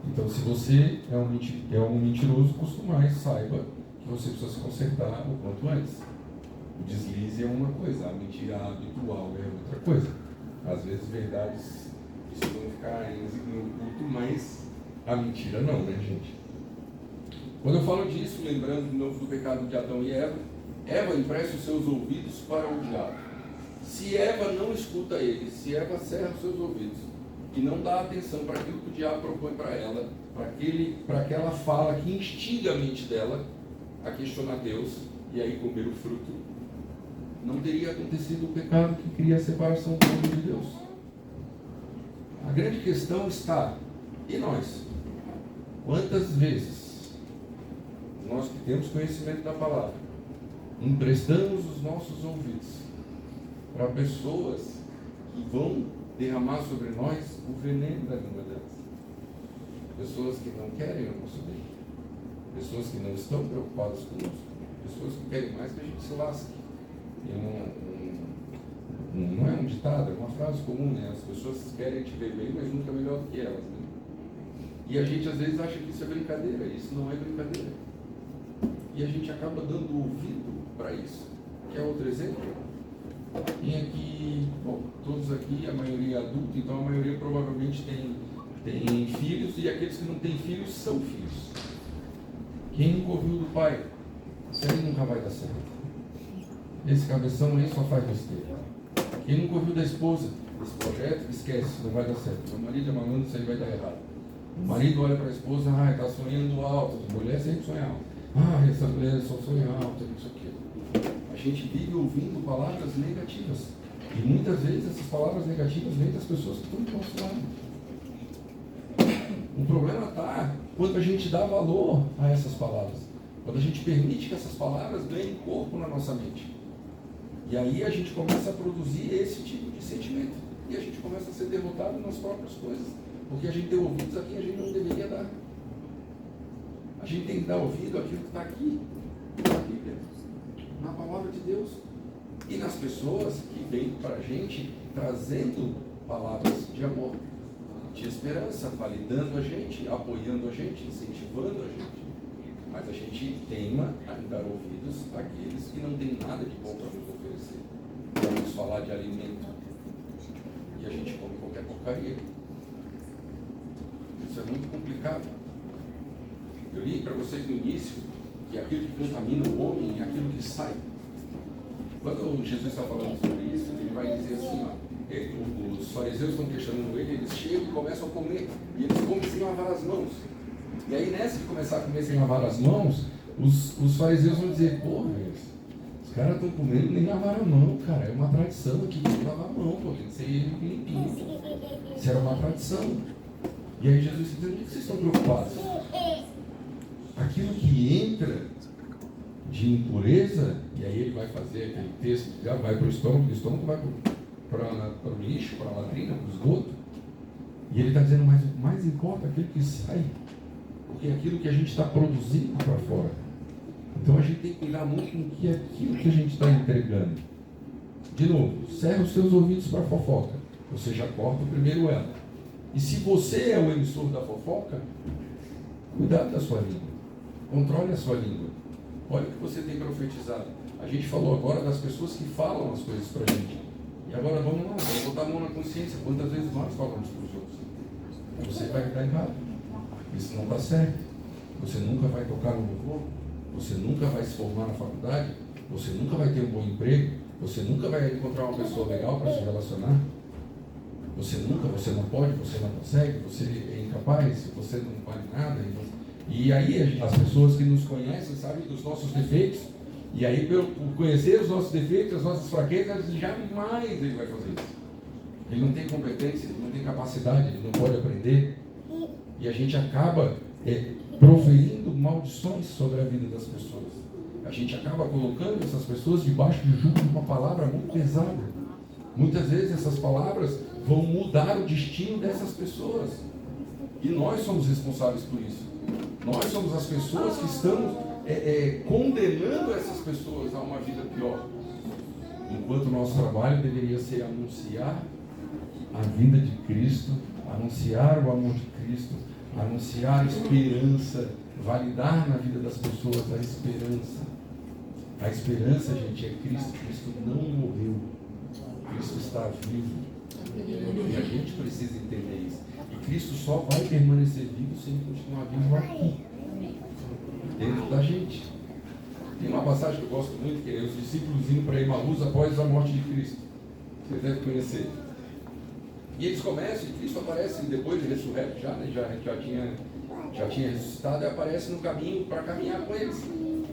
Então, se você é um mentiroso costumaz, saiba que você precisa se consertar o quanto antes. O deslize é uma coisa, a mentira habitual é outra coisa. Às vezes, verdades precisam ficar no culto, mas a mentira não, né, gente? Quando eu falo disso, lembrando de novo do pecado de Adão e Eva, Eva empresta os seus ouvidos para o diabo. Se Eva não escuta ele, se Eva cerra os seus ouvidos e não dá atenção para aquilo que o diabo propõe para ela, para aquela fala que instiga a mente dela, a questionar Deus e aí comer o fruto, não teria acontecido o pecado que cria a separação do homem de Deus. A grande questão está, e nós? Quantas vezes nós que temos conhecimento da palavra, emprestamos os nossos ouvidos para pessoas que vão derramar sobre nós o veneno da língua delas? Pessoas que não querem o nosso bem, pessoas que não estão preocupadas conosco, pessoas que querem mais que a gente se lasque. Não é um ditado, é uma frase comum, né? As pessoas querem te ver bem, mas nunca melhor do que elas, né? E a gente às vezes acha que isso é brincadeira, isso não é brincadeira. E a gente acaba dando ouvido para isso. Quer outro exemplo? Tem aqui, bom, todos aqui, a maioria é adulta, então a maioria provavelmente tem filhos, e aqueles que não têm filhos são filhos. Quem nunca ouviu do pai, isso aí nunca vai dar certo. Esse cabeção aí só faz besteira. Quem nunca ouviu da esposa, esse projeto, esquece, não vai dar certo. O marido é malandro, isso aí vai dar errado. O marido olha para a esposa, está sonhando alto. A mulher sempre sonha alto. Essa mulher só sonha alto, não sei o quê. A gente vive ouvindo palavras negativas. E muitas vezes essas palavras negativas vêm das pessoas que estão do nosso lado. O problema está quando a gente dá valor a essas palavras. Quando a gente permite que essas palavras ganhem corpo na nossa mente. E aí a gente começa a produzir esse tipo de sentimento. E a gente começa a ser derrotado nas próprias coisas. Porque a gente tem ouvidos a quem a gente não deveria dar. A gente tem que dar ouvido àquilo que está aqui, na Bíblia, na palavra de Deus. E nas pessoas que vêm para a gente trazendo palavras de amor, de esperança, validando a gente, apoiando a gente, incentivando a gente. Mas a gente teima em dar ouvidos àqueles que não têm nada de bom para nos oferecer. Vamos falar de alimento. E a gente come qualquer porcaria. Isso é muito complicado. Eu li para vocês no início que aquilo que contamina o homem é aquilo que sai. Quando Jesus está falando sobre isso, ele vai dizer assim, ó, os fariseus estão questionando ele, eles chegam e começam a comer. E eles comem sem lavar as mãos. E aí, nessa de começar a comer sem lavar as mãos, os fariseus vão dizer, porra, os caras estão comendo nem lavaram a mão, cara. É uma tradição aqui, tem que lavar a mão, pô, tem que ser limpinho. Isso era uma tradição. E aí Jesus diz, o que vocês estão preocupados? Aquilo que entra de impureza, e aí ele vai fazer aquele texto, vai para o estômago vai para o lixo, para a latrina, para o esgoto. E ele está dizendo, mas o mais importa é aquilo que sai. Porque é aquilo que a gente está produzindo para fora. Então a gente tem que cuidar muito com que é aquilo que a gente está entregando. De novo, cerra os seus ouvidos para a fofoca. Você já corta o primeiro elo. E se você é o emissor da fofoca, cuidado da sua língua. Controle a sua língua. Olha o que você tem profetizado. A gente falou agora das pessoas que falam as coisas para a gente. E agora vamos lá, vamos botar a mão na consciência. Quantas vezes nós falamos para os outros? Você vai estar errado. Isso não está certo. Você nunca vai tocar no louvor. Você nunca vai se formar na faculdade. Você nunca vai ter um bom emprego. Você nunca vai encontrar uma pessoa legal para se relacionar. Você não pode, você não consegue, você é incapaz, você não vale nada. E aí as pessoas que nos conhecem sabem dos nossos defeitos. E aí, por conhecer os nossos defeitos, as nossas fraquezas, jamais ele vai fazer isso. Ele não tem competência, ele não tem capacidade, ele não pode aprender. E a gente acaba proferindo maldições sobre a vida das pessoas. A gente acaba colocando essas pessoas debaixo de julgo de uma palavra muito pesada. Muitas vezes essas palavras vão mudar o destino dessas pessoas. E nós somos responsáveis por isso. Nós somos as pessoas que estamos condenando essas pessoas a uma vida pior. Enquanto o nosso trabalho deveria ser anunciar a vida de Cristo, anunciar o amor de Cristo, anunciar a esperança, validar na vida das pessoas a esperança. A esperança, gente, é Cristo. Cristo não morreu. Cristo está vivo. E a gente precisa entender isso. E Cristo só vai permanecer vivo se ele continuar vivo aqui, dentro da gente. Tem uma passagem que eu gosto muito, que é os discípulos indo para Emaús após a morte de Cristo. Vocês devem conhecer. E eles começam, e Cristo aparece depois de ressurreto já tinha ressuscitado, e aparece no caminho para caminhar com eles.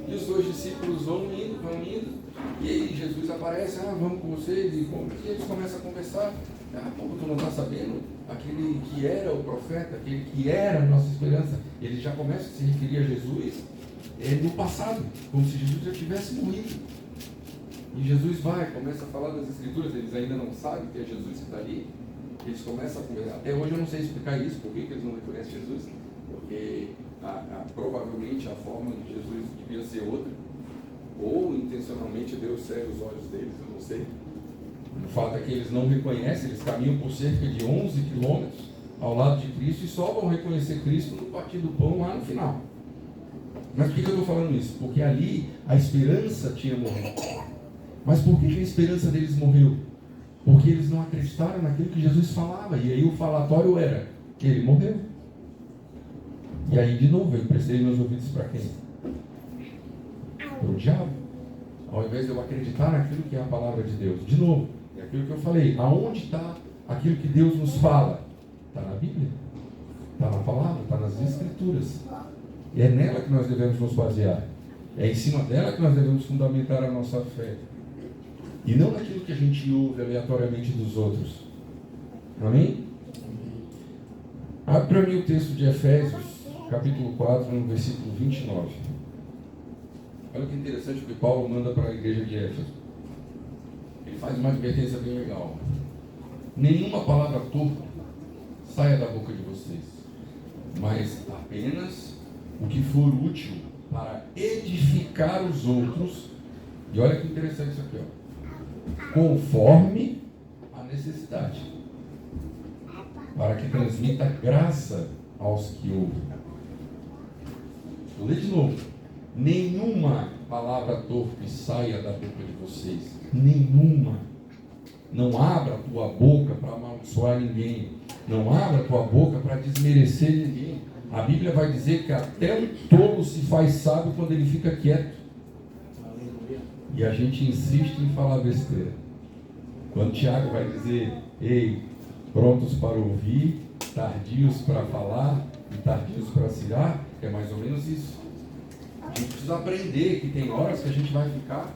E os dois discípulos vão indo. E aí Jesus aparece, vamos com vocês. E eles começam a conversar. Pô, tu não está sabendo? Aquele que era o profeta, aquele que era a nossa esperança. Eles já começam a se referir a Jesus no passado, como se Jesus já tivesse morrido. E Jesus começa a falar das Escrituras. Eles ainda não sabem que é Jesus que está ali. Eles começam a conversar. Até hoje eu não sei explicar isso, por que eles não reconhecem Jesus. Porque provavelmente a forma de Jesus devia ser outra. Ou intencionalmente Deus cega os olhos deles, eu não sei. O fato é que eles não reconhecem, eles caminham por cerca de 11 quilômetros ao lado de Cristo e só vão reconhecer Cristo no partir do pão lá no final. Mas por que eu estou falando isso? Porque ali a esperança tinha morrido. Mas por que a esperança deles morreu? Porque eles não acreditaram naquilo que Jesus falava. E aí o falatório era que ele morreu. E aí de novo eu prestei meus ouvidos para quem? Para o diabo. Ao invés de eu acreditar naquilo que é a palavra de Deus. De novo, é aquilo que eu falei. Aonde está aquilo que Deus nos fala? Está na Bíblia. Está na palavra, está nas Escrituras. E é nela que nós devemos nos basear. É em cima dela que nós devemos fundamentar a nossa fé. E não naquilo que a gente ouve aleatoriamente dos outros. Amém? Abre para mim o texto de Efésios, capítulo 4, no versículo 29. Olha que interessante o que Paulo manda para a igreja de Éfeso. Ele faz uma advertência bem legal. Nenhuma palavra torpe saia da boca de vocês, mas apenas o que for útil para edificar os outros. E olha que interessante isso aqui, conforme a necessidade, para que transmita graça aos que ouvem. Vou ler de novo. Nenhuma palavra torpe saia da boca de vocês. Nenhuma. Não abra a tua boca para amaldiçoar ninguém. Não abra a tua boca para desmerecer ninguém. A Bíblia vai dizer que até um tolo se faz sábio quando ele fica quieto. E a gente insiste em falar besteira. Quando Tiago vai dizer, ei, prontos para ouvir, tardios para falar e tardios para se irar, é mais ou menos isso. A gente precisa aprender que tem horas que a gente vai ficar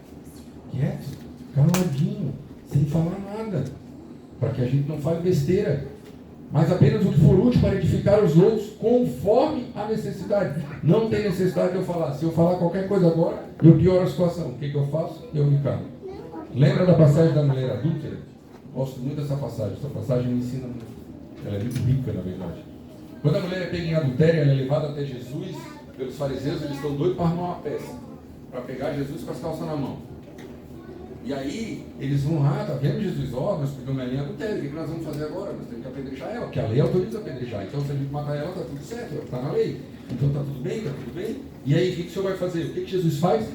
quieto, caladinho, sem falar nada, para que a gente não fale besteira, mas apenas o que for útil para edificar os outros, conforme a necessidade. Não tem necessidade de eu falar. Se eu falar qualquer coisa agora, eu pioro a situação. O que eu faço? Eu me calo. Lembra da passagem da mulher adúltera? Gosto muito dessa passagem. Essa passagem me ensina muito. Ela é muito rica, na verdade. Quando a mulher é pega em adultério, ela é levada até Jesus pelos fariseus. Eles estão doidos para armar uma peça, para pegar Jesus com as calças na mão. E aí, eles vão lá, tá vendo Jesus? Nós pegamos ela em adultério, o que nós vamos fazer agora? Nós temos que apedrejar ela, porque a lei autoriza apedrejar. Então, se a gente matar ela, tá tudo certo, está na lei. Então, tá tudo bem, tá tudo bem. E aí, o que o senhor vai fazer? O que Jesus faz?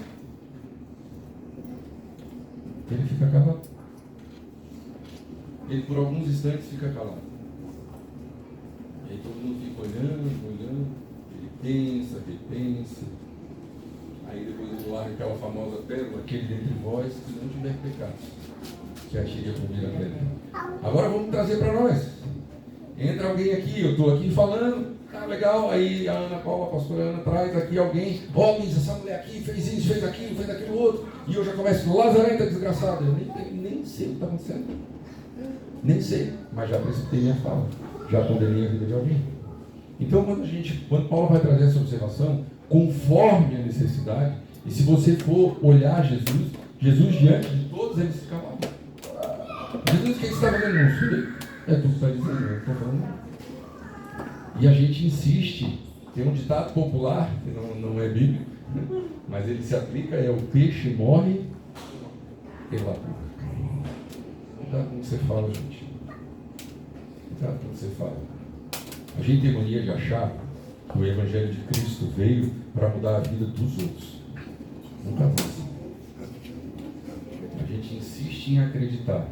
Ele fica calado. Ele, por alguns instantes, fica calado. E aí, todo mundo fica olhando. Ele pensa, repensa. Aí depois ele larga aquela famosa pérola, aquele dentre vós que não tiver pecado, que atire a primeira pedra. Agora vamos trazer para nós. Entra alguém aqui, eu estou aqui falando, legal, aí a Ana Paula, a pastora Ana, traz aqui alguém, homens, essa mulher aqui fez isso, fez aquilo outro, e eu já começo, lazarenta desgraçada, eu nem sei o que está acontecendo, nem sei, mas já precipitei minha fala, já condenei a vida de alguém. Então quando Paulo vai trazer essa observação, conforme a necessidade, e se você for olhar Jesus diante de todos eles fica lá. Jesus, o que você está fazendo? Não sei. É tudo que está dizendo, eu estou falando. E a gente insiste, tem um ditado popular, que não é bíblico, mas ele se aplica, é o peixe morre pela boca. Cuidado com o que você fala, gente. Cuidado com o que você fala. A gente tem mania de achar que o Evangelho de Cristo veio para mudar a vida dos outros. Nunca mais. A gente insiste em acreditar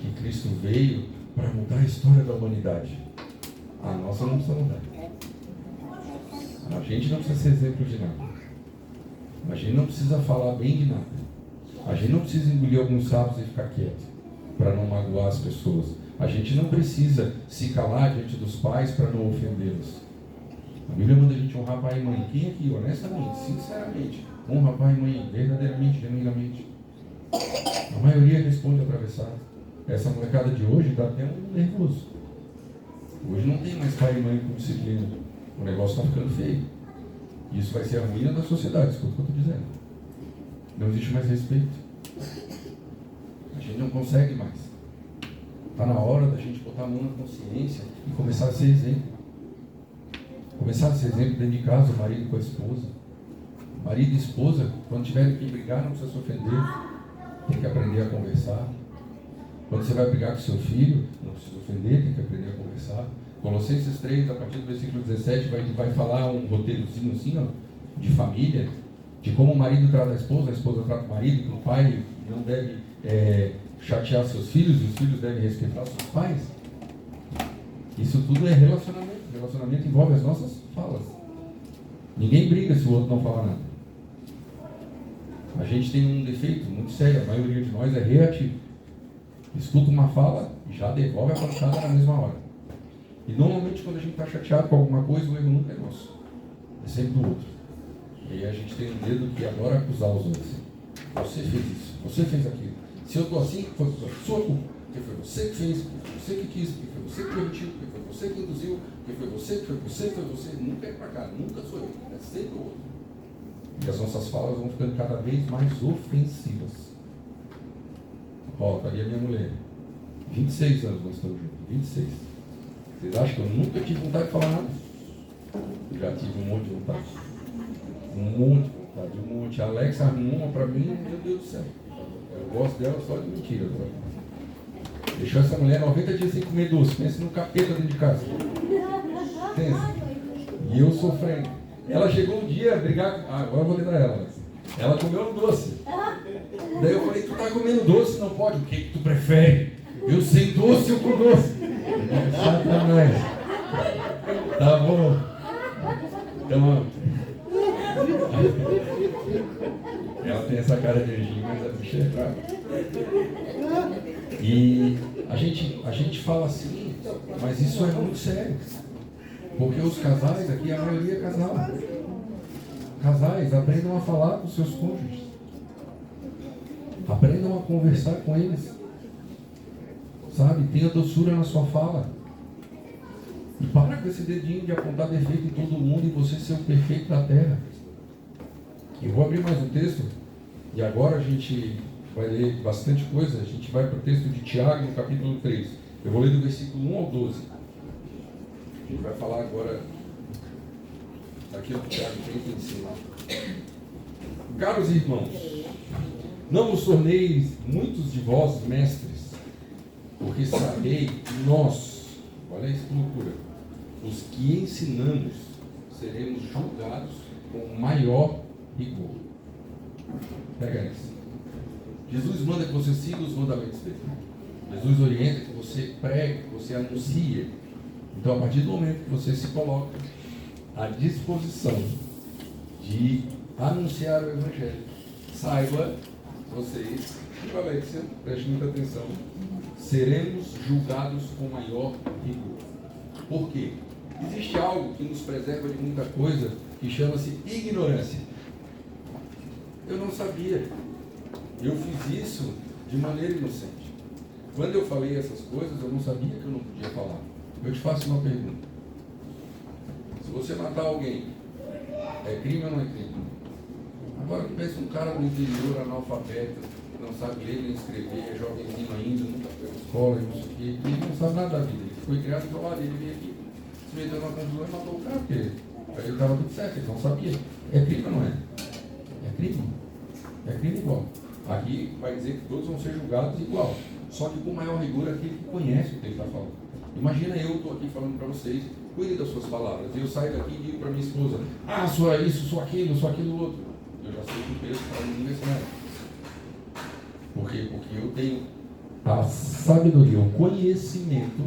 que Cristo veio para mudar a história da humanidade. A nossa não precisa mudar. A gente não precisa ser exemplo de nada. A gente não precisa falar bem de nada. A gente não precisa engolir alguns sapos e ficar quieto para não magoar as pessoas. A gente não precisa se calar diante dos pais para não ofendê-los. A Bíblia manda a gente honrar pai e mãe. Quem aqui, honestamente, sinceramente, Honra pai e mãe, verdadeiramente, genuinamente. A maioria responde atravessado. Essa molecada de hoje dá até um nervoso. Hoje não tem mais pai e mãe com disciplina. O negócio está ficando feio. Isso vai ser a ruína da sociedade, escuta o que eu estou dizendo. Não existe mais respeito. A gente não consegue mais. Está na hora da gente botar a mão na consciência e começar a ser exemplo. Começar a ser exemplo dentro de casa, o marido com a esposa. Marido e esposa, quando tiverem que brigar, não precisa se ofender. Tem que aprender a conversar. Quando você vai brigar com seu filho, não precisa ofender, tem que aprender a conversar. Colossenses 3, a partir do versículo 17, vai falar um roteirozinho assim, ó, de família, de como o marido trata a esposa trata o marido, que o pai não deve chatear seus filhos, e os filhos devem respeitar seus pais. Isso tudo é relacionamento. Relacionamento envolve as nossas falas. Ninguém briga se o outro não falar nada. A gente tem um defeito muito sério, a maioria de nós é reativo. Escuta uma fala e já devolve a pancada na mesma hora. E normalmente quando a gente está chateado com alguma coisa, o erro nunca é nosso. É sempre do outro. E aí a gente tem um medo de agora acusar os outros. Você fez isso, você fez aquilo. Se eu estou assim, foi sua culpa. Porque foi você que fez, porque foi você que quis, porque foi você que permitiu, porque foi você que induziu, porque foi você. Nunca é para cá, nunca sou eu. É sempre o outro. E as nossas falas vão ficando cada vez mais ofensivas. Ó, tá ali a minha mulher. 26 anos nós estamos juntos. 26. Vocês acham que eu nunca tive vontade de falar nada? Já tive um monte de vontade. Um monte. A Alexa arrumou uma pra mim, meu Deus do céu. Eu gosto dela só de mentira agora. Deixou essa mulher 90 dias sem comer doce. Pensa no capeta dentro de casa. Pensa. E eu sofrendo. Ela chegou um dia a brigar. Agora eu vou lembrar ela. Ela comeu um doce. Daí eu falei, tu tá comendo doce? Não pode. O que tu prefere? Eu sem doce ou com doce? Satanás. Tá bom. Então, ela tem essa cara de anjinho, mas a bicha é brava. E a gente fala assim, mas isso é muito sério. Porque os casais aqui, a maioria é casal. Casais, aprendam a falar com seus cônjuges. Aprendam a conversar com eles. Sabe? Tenha doçura na sua fala. E para com esse dedinho de apontar defeito em todo mundo e você ser o perfeito da terra. Eu vou abrir mais um texto. E agora a gente vai ler bastante coisa. A gente vai para o texto de Tiago, no capítulo 3. Eu vou ler do versículo 1 ao 12. A gente vai falar agora daquilo que Tiago tem que ensinar. Caros irmãos, não vos torneis muitos de vós mestres, porque sabei que nós, olha isso que loucura, os que ensinamos seremos julgados com maior rigor. Pega isso. Jesus manda que você siga os mandamentos dele. Jesus orienta que você pregue, que você anuncie. Então, a partir do momento que você se coloca à disposição de anunciar o Evangelho, saiba, vocês, Alexia, preste muita atenção, seremos julgados com maior rigor. Por quê? Existe algo que nos preserva de muita coisa que chama-se ignorância. Eu não sabia. Eu fiz isso de maneira inocente. Quando eu falei essas coisas, eu não sabia que eu não podia falar. Eu te faço uma pergunta. Se você matar alguém, é crime ou não é crime? Agora que pensa um cara do interior, analfabeto, não sabe ler nem escrever, é jovenzinho ainda, nunca foi à escola, não sei o quê, ele não sabe nada da vida. Ele foi criado do lado, ele veio aqui, se meteu na confusão e matou o cara, porque aí ele estava tudo certo, ele não sabia. É crime ou não é? É crime. É crime igual. Aqui vai dizer que todos vão ser julgados igual, só que com maior rigor aquele que conhece o que ele está falando. Imagina eu estou aqui falando para vocês, cuide das suas palavras, e eu saio daqui e digo para minha esposa, só isso, só aquilo outro. Eu já sei que o peso para mim nesse momento. Por quê? Porque eu tenho a sabedoria, o conhecimento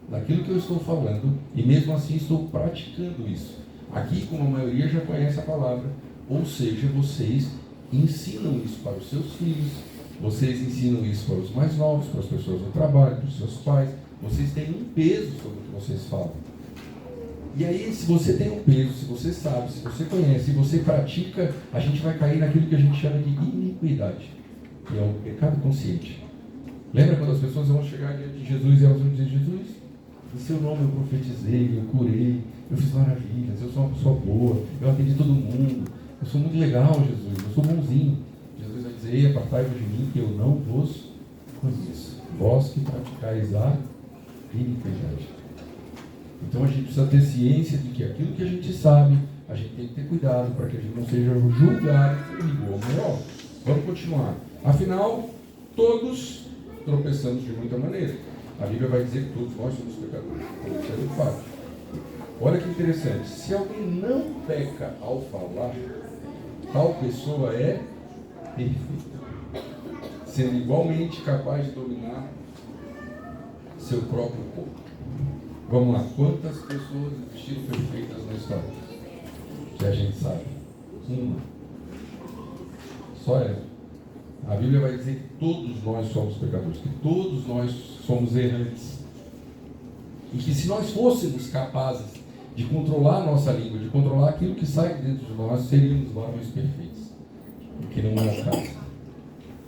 daquilo que eu estou falando, e mesmo assim estou praticando isso. Aqui, como a maioria já conhece a palavra, ou seja, vocês ensinam isso para os seus filhos, vocês ensinam isso para os mais novos, para as pessoas do trabalho, para os seus pais. Vocês têm um peso sobre o que vocês falam. E aí, se você tem um peso, se você sabe, se você conhece, se você pratica, a gente vai cair naquilo que a gente chama de iniquidade, que é o pecado consciente. Lembra quando as pessoas vão chegar diante de Jesus e elas vão dizer: Jesus, em seu nome eu profetizei, eu curei, eu fiz maravilhas, eu sou uma pessoa boa, eu atendi todo mundo, eu sou muito legal, Jesus, eu sou bonzinho. Jesus vai dizer: ei, apartai-vos de mim, que eu não vos conheço, vós que praticais a iniquidade. Então a gente precisa ter ciência de que aquilo que a gente sabe, a gente tem que ter cuidado para que a gente não seja julgado por igual maior. Vamos continuar. Afinal, todos tropeçamos de muita maneira. A Bíblia vai dizer que todos nós somos pecadores. Isso é um fato. Olha que interessante. Se alguém não peca ao falar, tal pessoa é perfeita, sendo igualmente capaz de dominar seu próprio corpo. Vamos lá. Quantas pessoas existiram perfeitas na história? Que a gente sabe. Uma. Só ela. A Bíblia vai dizer que todos nós somos pecadores, que todos nós somos errantes. E que se nós fôssemos capazes de controlar a nossa língua, de controlar aquilo que sai de dentro de nós, seríamos varões perfeitos. O que não é o caso.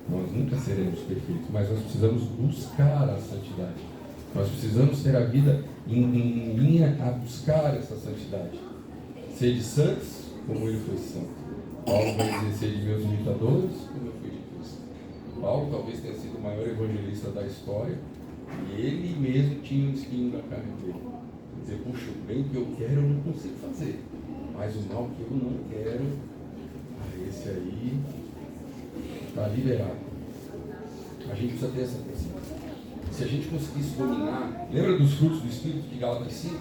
Nós nunca seremos perfeitos, mas nós precisamos buscar a santidade. Nós precisamos ter a vida em linha a buscar essa santidade. Sede santos, como ele foi santo. Paulo vai dizer: sede meus imitadores, como eu fui de Cristo. Paulo talvez tenha sido o maior evangelista da história, e ele mesmo tinha um espinho na carne dele. Quer dizer: puxa, o bem que eu quero eu não consigo fazer, mas o mal que eu não quero, esse aí está liberado. A gente precisa ter essa consciência. Se a gente conseguisse dominar, lembra dos frutos do Espírito de Gálatas 5?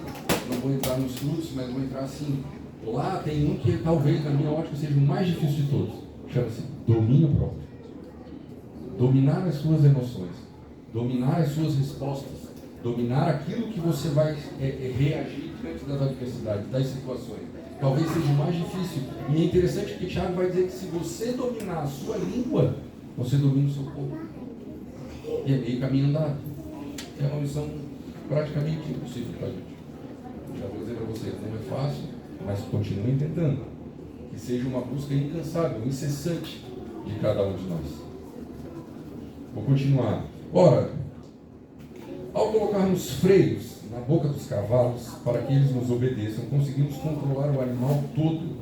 Não vou entrar nos frutos, mas vou entrar assim. Lá tem um que talvez na minha ótica seja o mais difícil de todos. Chama-se domínio próprio. Dominar as suas emoções, dominar as suas respostas, dominar aquilo que você vai reagir diante das adversidades, das situações. Talvez seja o mais difícil. E é interessante que Tiago vai dizer que se você dominar a sua língua, você domina o seu corpo. E é meio caminho andado. É uma missão praticamente impossível para a gente. Já vou dizer para vocês, não é fácil, mas continuem tentando. Que seja uma busca incansável, incessante de cada um de nós. Vou continuar. Ora, ao colocarmos freios na boca dos cavalos para que eles nos obedeçam, conseguimos controlar o animal todo.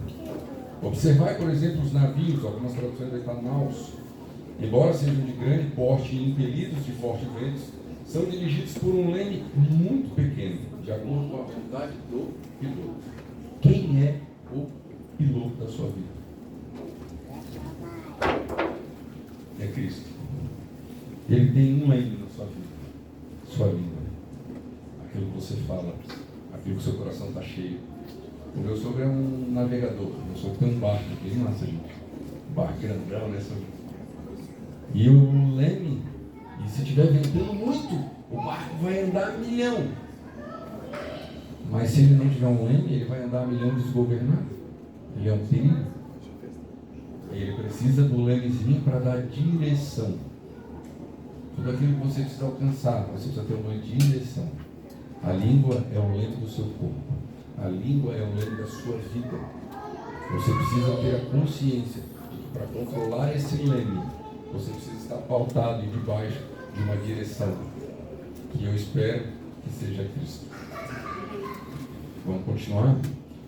Observai, por exemplo, os navios, algumas traduções vai estar naus, embora sejam de grande porte e impelidos de forte vento, são dirigidos por um leme muito pequeno, de acordo com a vontade do piloto. Quem é o piloto da sua vida? É Cristo. Ele tem um leme na sua vida, sua língua, aquilo que você fala, aquilo que seu coração está cheio. O meu sogro é um navegador, o meu sogro tem um barco, bem massa, gente. Um barco grandão, né, sogro? E o leme, e se estiver ventando muito, o barco vai andar a milhão. Mas se ele não tiver um leme, ele vai andar a milhão desgovernado. Ele é um perigo. Ele precisa do lemezinho para dar direção. Tudo aquilo que você precisa alcançar, você precisa ter uma direção. A língua é o leme do seu corpo. A língua é o leme da sua vida. Você precisa ter a consciência de que para controlar esse leme, você precisa estar pautado e debaixo de uma direção, que eu espero que seja Cristo. Vamos continuar?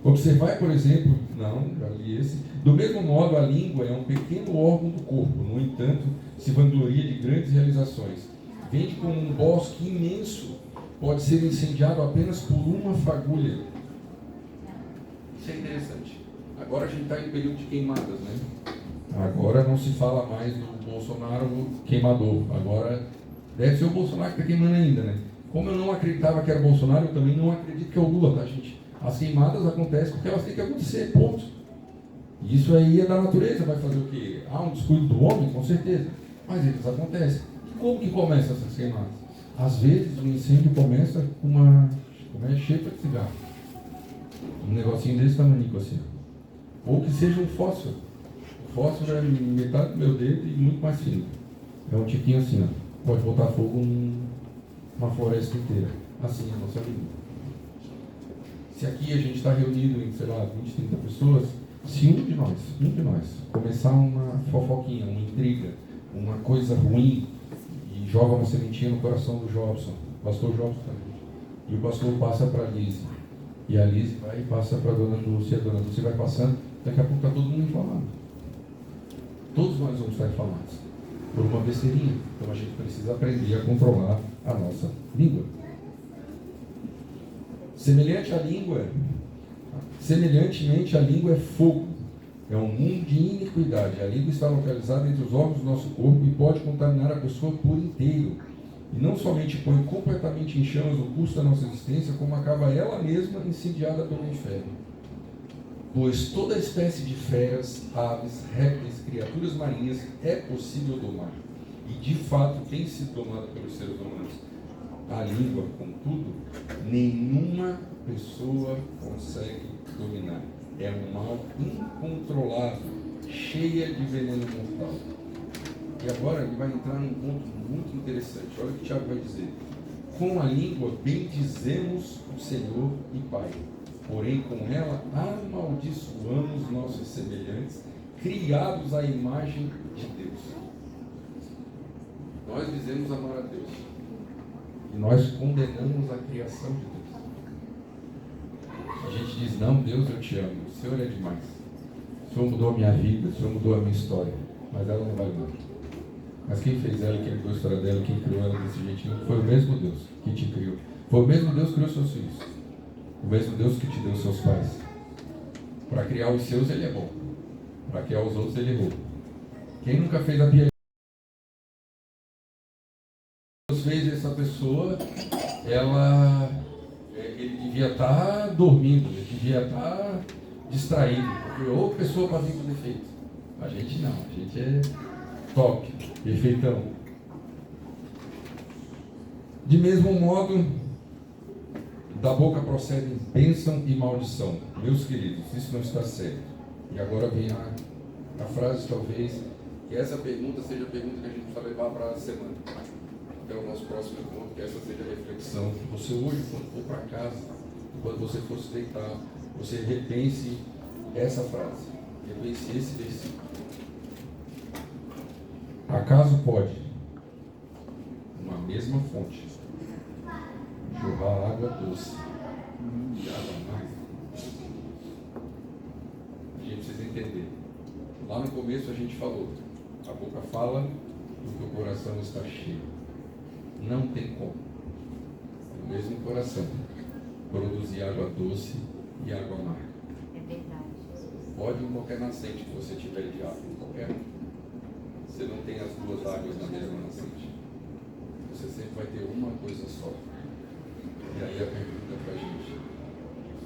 Observai, por exemplo, já li esse. Do mesmo modo, a língua é um pequeno órgão do corpo, no entanto, se vangloria de grandes realizações. Vende como um bosque imenso, pode ser incendiado apenas por uma fagulha. Isso é interessante. Agora a gente está em período de queimadas, né? Agora não se fala mais do Bolsonaro queimador. Agora deve ser o Bolsonaro que está queimando ainda, né? Como eu não acreditava que era o Bolsonaro, eu também não acredito que é o Lula, tá, gente? As queimadas acontecem porque elas têm que acontecer, ponto. E isso aí é da natureza, vai fazer o quê? Há um descuido do homem, com certeza. Mas eles acontecem. E como que começam essas queimadas? Às vezes o incêndio começa com uma xepa de cigarro. Um negocinho desse tamanho assim. Ou que seja um fósforo. O fósforo é metade do meu dedo e muito mais fino. É um tiquinho assim, ó. Pode botar fogo numa floresta inteira. Assim é a nossa língua. Se aqui a gente está reunido em, sei lá, 20, 30 pessoas, se um de nós, começar uma fofoquinha, uma intriga, uma coisa ruim, e joga uma sementinha no coração do Jobson, pastor Jobson também, e o pastor passa para a Lise, e a Lise vai e passa para a dona Lúcia vai passando, daqui a pouco está todo mundo inflamado. Todos nós vamos estar inflamados por uma besteirinha. Então a gente precisa aprender a controlar a nossa língua. Semelhantemente, a língua é fogo. É um mundo de iniquidade. A língua está localizada entre os órgãos do nosso corpo e pode contaminar a pessoa por inteiro. E não somente põe completamente em chamas o curso da nossa existência, como acaba ela mesma incendiada pelo inferno. Pois toda espécie de feras, aves, répteis, criaturas marinhas é possível domar. E de fato tem sido domada pelos seres humanos. A língua, contudo, nenhuma pessoa consegue dominar. É um mal incontrolável, cheia de veneno mortal. E agora ele vai entrar num ponto muito interessante. Olha o que o Tiago vai dizer. Com a língua bendizemos o Senhor e Pai. Porém, com ela amaldiçoamos nossos semelhantes, criados à imagem de Deus. Nós dizemos amar a Deus. E nós condenamos a criação de Deus. A gente diz, não, Deus, eu te amo. O Senhor é demais. O Senhor mudou a minha vida, o Senhor mudou a minha história. Mas ela não vai mudar. Mas quem fez ela, quem mudou a história dela, quem criou ela desse jeitinho, foi o mesmo Deus que te criou. Foi o mesmo Deus que criou seus filhos. O mesmo Deus que te deu seus pais. Para criar os seus, ele é bom. Para criar os outros, ele errou. Quem nunca fez a piadinha? Deus fez essa pessoa, ele devia estar dormindo, ele devia estar distraído. Porque ou pessoa para vir com defeito. A gente não, a gente é top, perfeitão. De mesmo modo, da boca procedem bênção e maldição. Meus queridos, isso não está certo. E agora vem a frase, talvez, que essa pergunta seja a pergunta que a gente precisa levar para a semana. Até o nosso próximo encontro, que essa seja a reflexão. Você hoje, quando for para casa, quando você for se deitar, você repense essa frase. Repense esse versículo. Acaso pode uma mesma fonte jorrar água doce e água amarga? A gente precisa entender. Lá no começo a gente falou, a boca fala do que o coração está cheio. Não tem como o mesmo coração produzir água doce e água amarga. É verdade. Pode em qualquer nascente que você tiver de água, em qualquer você não tem as duas águas na mesma nascente. Você sempre vai ter uma coisa só. E aí a pergunta para a gente: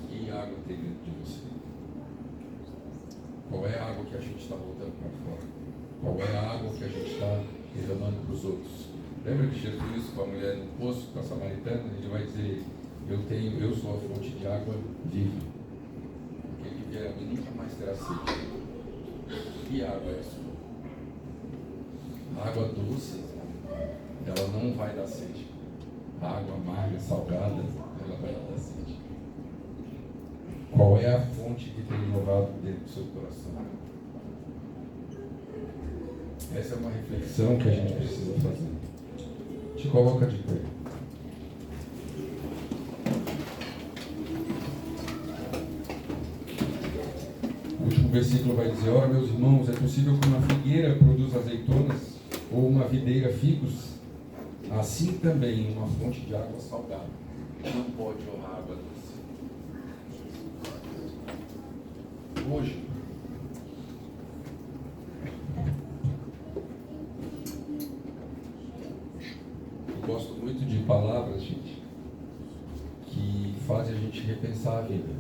que água tem dentro de você? Qual é a água que a gente está botando para fora? Qual é a água que a gente está derramando para os outros? Lembra que Jesus, com a mulher no poço, com a samaritana, ele vai dizer: eu sou a fonte de água viva. Aquele que vier a mim nunca mais terá sede. Que água é a sua? A água doce, ela não vai dar sede. A água amarga, salgada, ela vai dar sede. Qual é a fonte que tem jorrado dentro do seu coração? Essa é uma reflexão que a gente precisa fazer. Te coloca de pé. O último versículo vai dizer: ora, meus irmãos, é possível que uma figueira produza azeitonas ou uma videira figos? Assim também uma fonte de água salgada não pode jorrar água doce. Hoje, eu gosto muito de palavras, gente, que fazem a gente repensar a vida,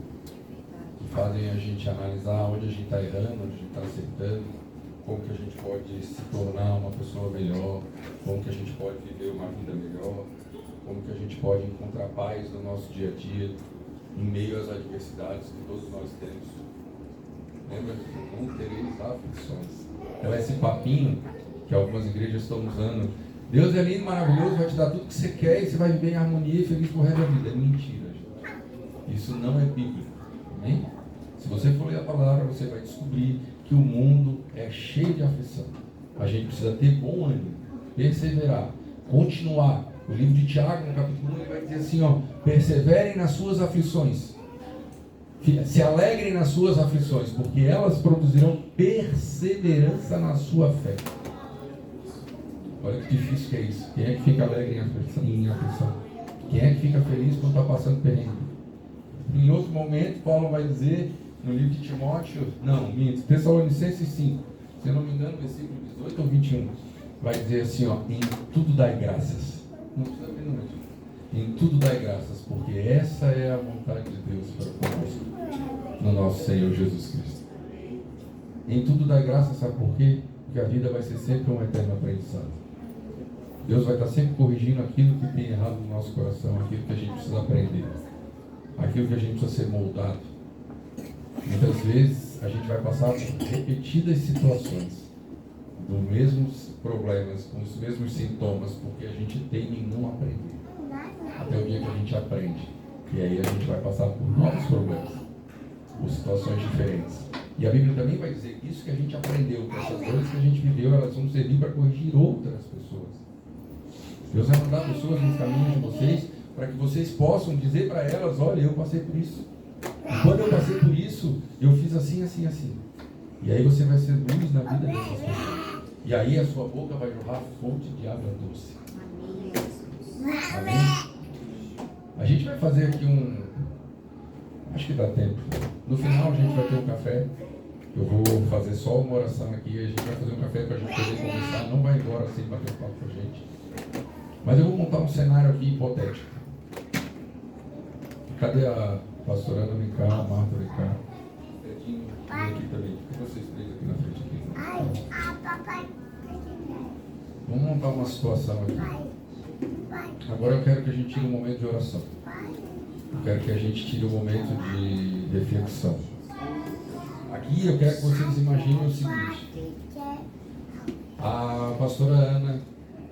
que fazem a gente analisar onde a gente está errando, onde a gente está acertando, como que a gente pode se tornar uma pessoa melhor, como que a gente pode viver uma vida melhor, como que a gente pode encontrar paz no nosso dia a dia, em meio às adversidades que todos nós temos. Lembra? Não tereis aflições. Então esse papinho que algumas igrejas estão usando: Deus é lindo, maravilhoso, vai te dar tudo que você quer e você vai viver em harmonia e feliz pro resto da vida. É mentira, gente. Isso não é bíblico. Amém? Se você for ler a palavra, você vai descobrir que o mundo é cheio de aflição. A gente precisa ter bom ânimo, perseverar, continuar. O livro de Tiago, no capítulo 1, ele vai dizer assim, ó, perseverem nas suas aflições. Se alegrem nas suas aflições, porque elas produzirão perseverança na sua fé. Olha que difícil que é isso. Quem é que fica alegre em aflição? Quem é que fica feliz quando está passando perrengue? Em outro momento, Paulo vai dizer, no livro de Timóteo, Tessalonicenses 5, se eu não me engano, versículo 18 ou 21, vai dizer assim, ó, em tudo dai graças. Não precisa ver no mesmo. Em tudo dai graças, porque essa é a vontade de Deus para conosco, no nosso Senhor Jesus Cristo. Em tudo dai graças, sabe por quê? Porque a vida vai ser sempre um eterno aprendizado. Deus vai estar sempre corrigindo aquilo que tem errado no nosso coração, aquilo que a gente precisa aprender, aquilo que a gente precisa ser moldado. Muitas vezes a gente vai passar por repetidas situações, dos mesmos problemas, com os mesmos sintomas, porque a gente teima em não aprender. Até o dia que a gente aprende. E aí a gente vai passar por novos problemas, por situações diferentes. E a Bíblia também vai dizer que isso que a gente aprendeu, que essas dores que a gente viveu, elas vão servir para corrigir outras pessoas. Deus vai mandar pessoas nos caminhos de vocês, para que vocês possam dizer para elas, olha, eu passei por isso. E quando eu passei por isso, eu fiz assim, assim, assim. E aí você vai ser luz na vida dessas pessoas. E aí a sua boca vai jorrar fonte de água doce. Amém? A gente vai fazer aqui acho que dá tempo. No final a gente vai ter um café. Eu vou fazer só uma oração aqui. A gente vai fazer um café para a gente poder conversar. Não vai embora sem bater um papo com a gente. Mas eu vou montar um cenário aqui hipotético. Cadê a pastora Ana? Vem cá, a Marta, vem cá. Edinho, vem aqui também. Por que vocês três aqui na frente? Aqui? Vamos montar uma situação aqui. Agora eu quero que a gente tire um momento de oração. Eu quero que a gente tire um momento de reflexão. Aqui eu quero que vocês imaginem o seguinte. A pastora Ana,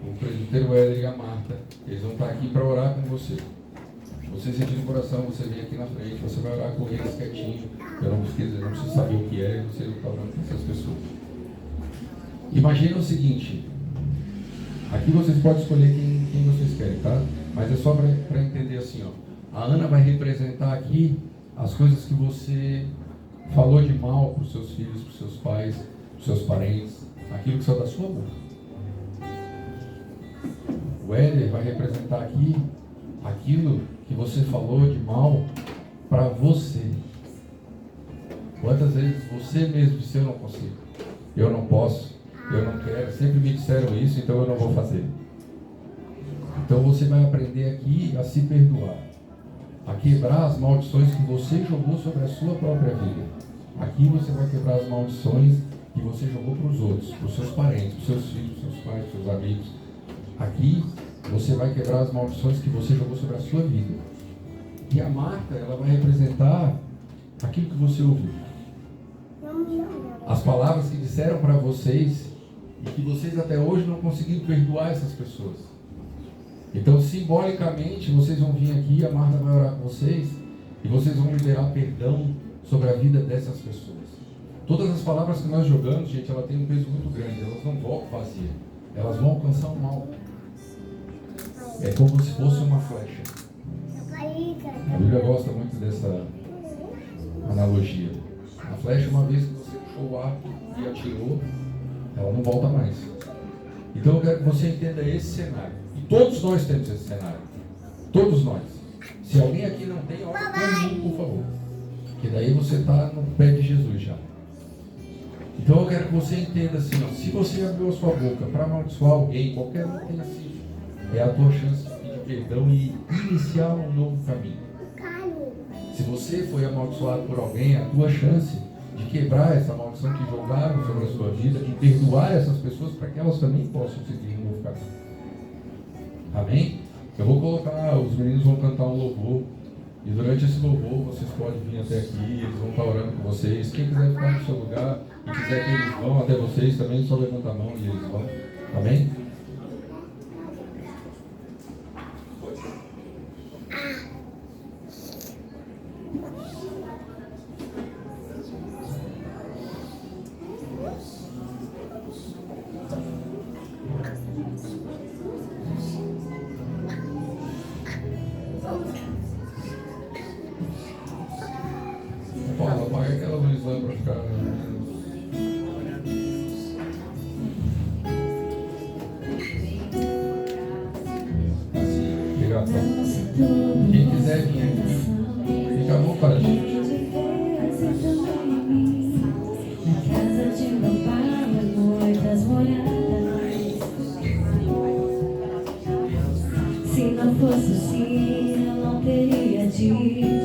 o presbítero Éder e a Marta, eles vão estar aqui para orar com você. Você sentir no coração, você vem aqui na frente, você vai orar com eles quietinho. Eu não preciso saber o que é, você está orando com essas pessoas. Imagina o seguinte. Aqui vocês podem escolher quem vocês querem, tá? Mas é só para entender assim, ó. A Ana vai representar aqui as coisas que você falou de mal para os seus filhos, para os seus pais, para os seus parentes, aquilo que saiu da sua boca. O Éder vai representar aqui aquilo que você falou de mal para você. Quantas vezes você mesmo disse, eu não consigo, eu não posso, eu não quero, sempre me disseram isso, então eu não vou fazer. Então você vai aprender aqui a se perdoar, a quebrar as maldições que você jogou sobre a sua própria vida. Aqui você vai quebrar as maldições que você jogou para os outros, para os seus parentes, para os seus filhos, para os seus pais, para os seus amigos. Aqui você vai quebrar as maldições que você jogou sobre a sua vida. E a Marta, ela vai representar aquilo que você ouviu. As palavras que disseram para vocês e que vocês até hoje não conseguiram perdoar essas pessoas. Então, simbolicamente, vocês vão vir aqui, a Marta vai orar com vocês e vocês vão liberar perdão sobre a vida dessas pessoas. Todas as palavras que nós jogamos, gente, ela tem um peso muito grande, elas não voltam vazias, elas vão alcançar o mal. É como se fosse uma flecha. A Bíblia gosta muito dessa analogia. A flecha, uma vez que você puxou o arco e atirou, ela não volta mais. Então eu quero que você entenda esse cenário. E todos nós temos esse cenário. Todos nós. Se alguém aqui não tem, olha para mim, por favor. Que daí você está no pé de Jesus já. Então eu quero que você entenda assim, ó, se você abriu a sua boca para amaldiçoar alguém, qualquer um que tenha sido, é a tua chance de pedir perdão e iniciar um novo caminho. Se você foi amaldiçoado por alguém, é a tua chance de quebrar essa maldição que jogaram sobre a sua vida e perdoar essas pessoas para que elas também possam seguir um novo caminho. Amém? Eu vou colocar, os meninos vão cantar um louvor. E durante esse louvor, vocês podem vir até aqui, eles vão estar orando com vocês. Quem quiser ficar no seu lugar e quiser que eles vão até vocês também, só levanta a mão e eles vão. Amém? convidando para ficar. Assim, obrigado. Quem quiser vir aqui, fica à vontade. Na casa de meu pai, muitas moradas. Se não fosse assim, eu não teria dito.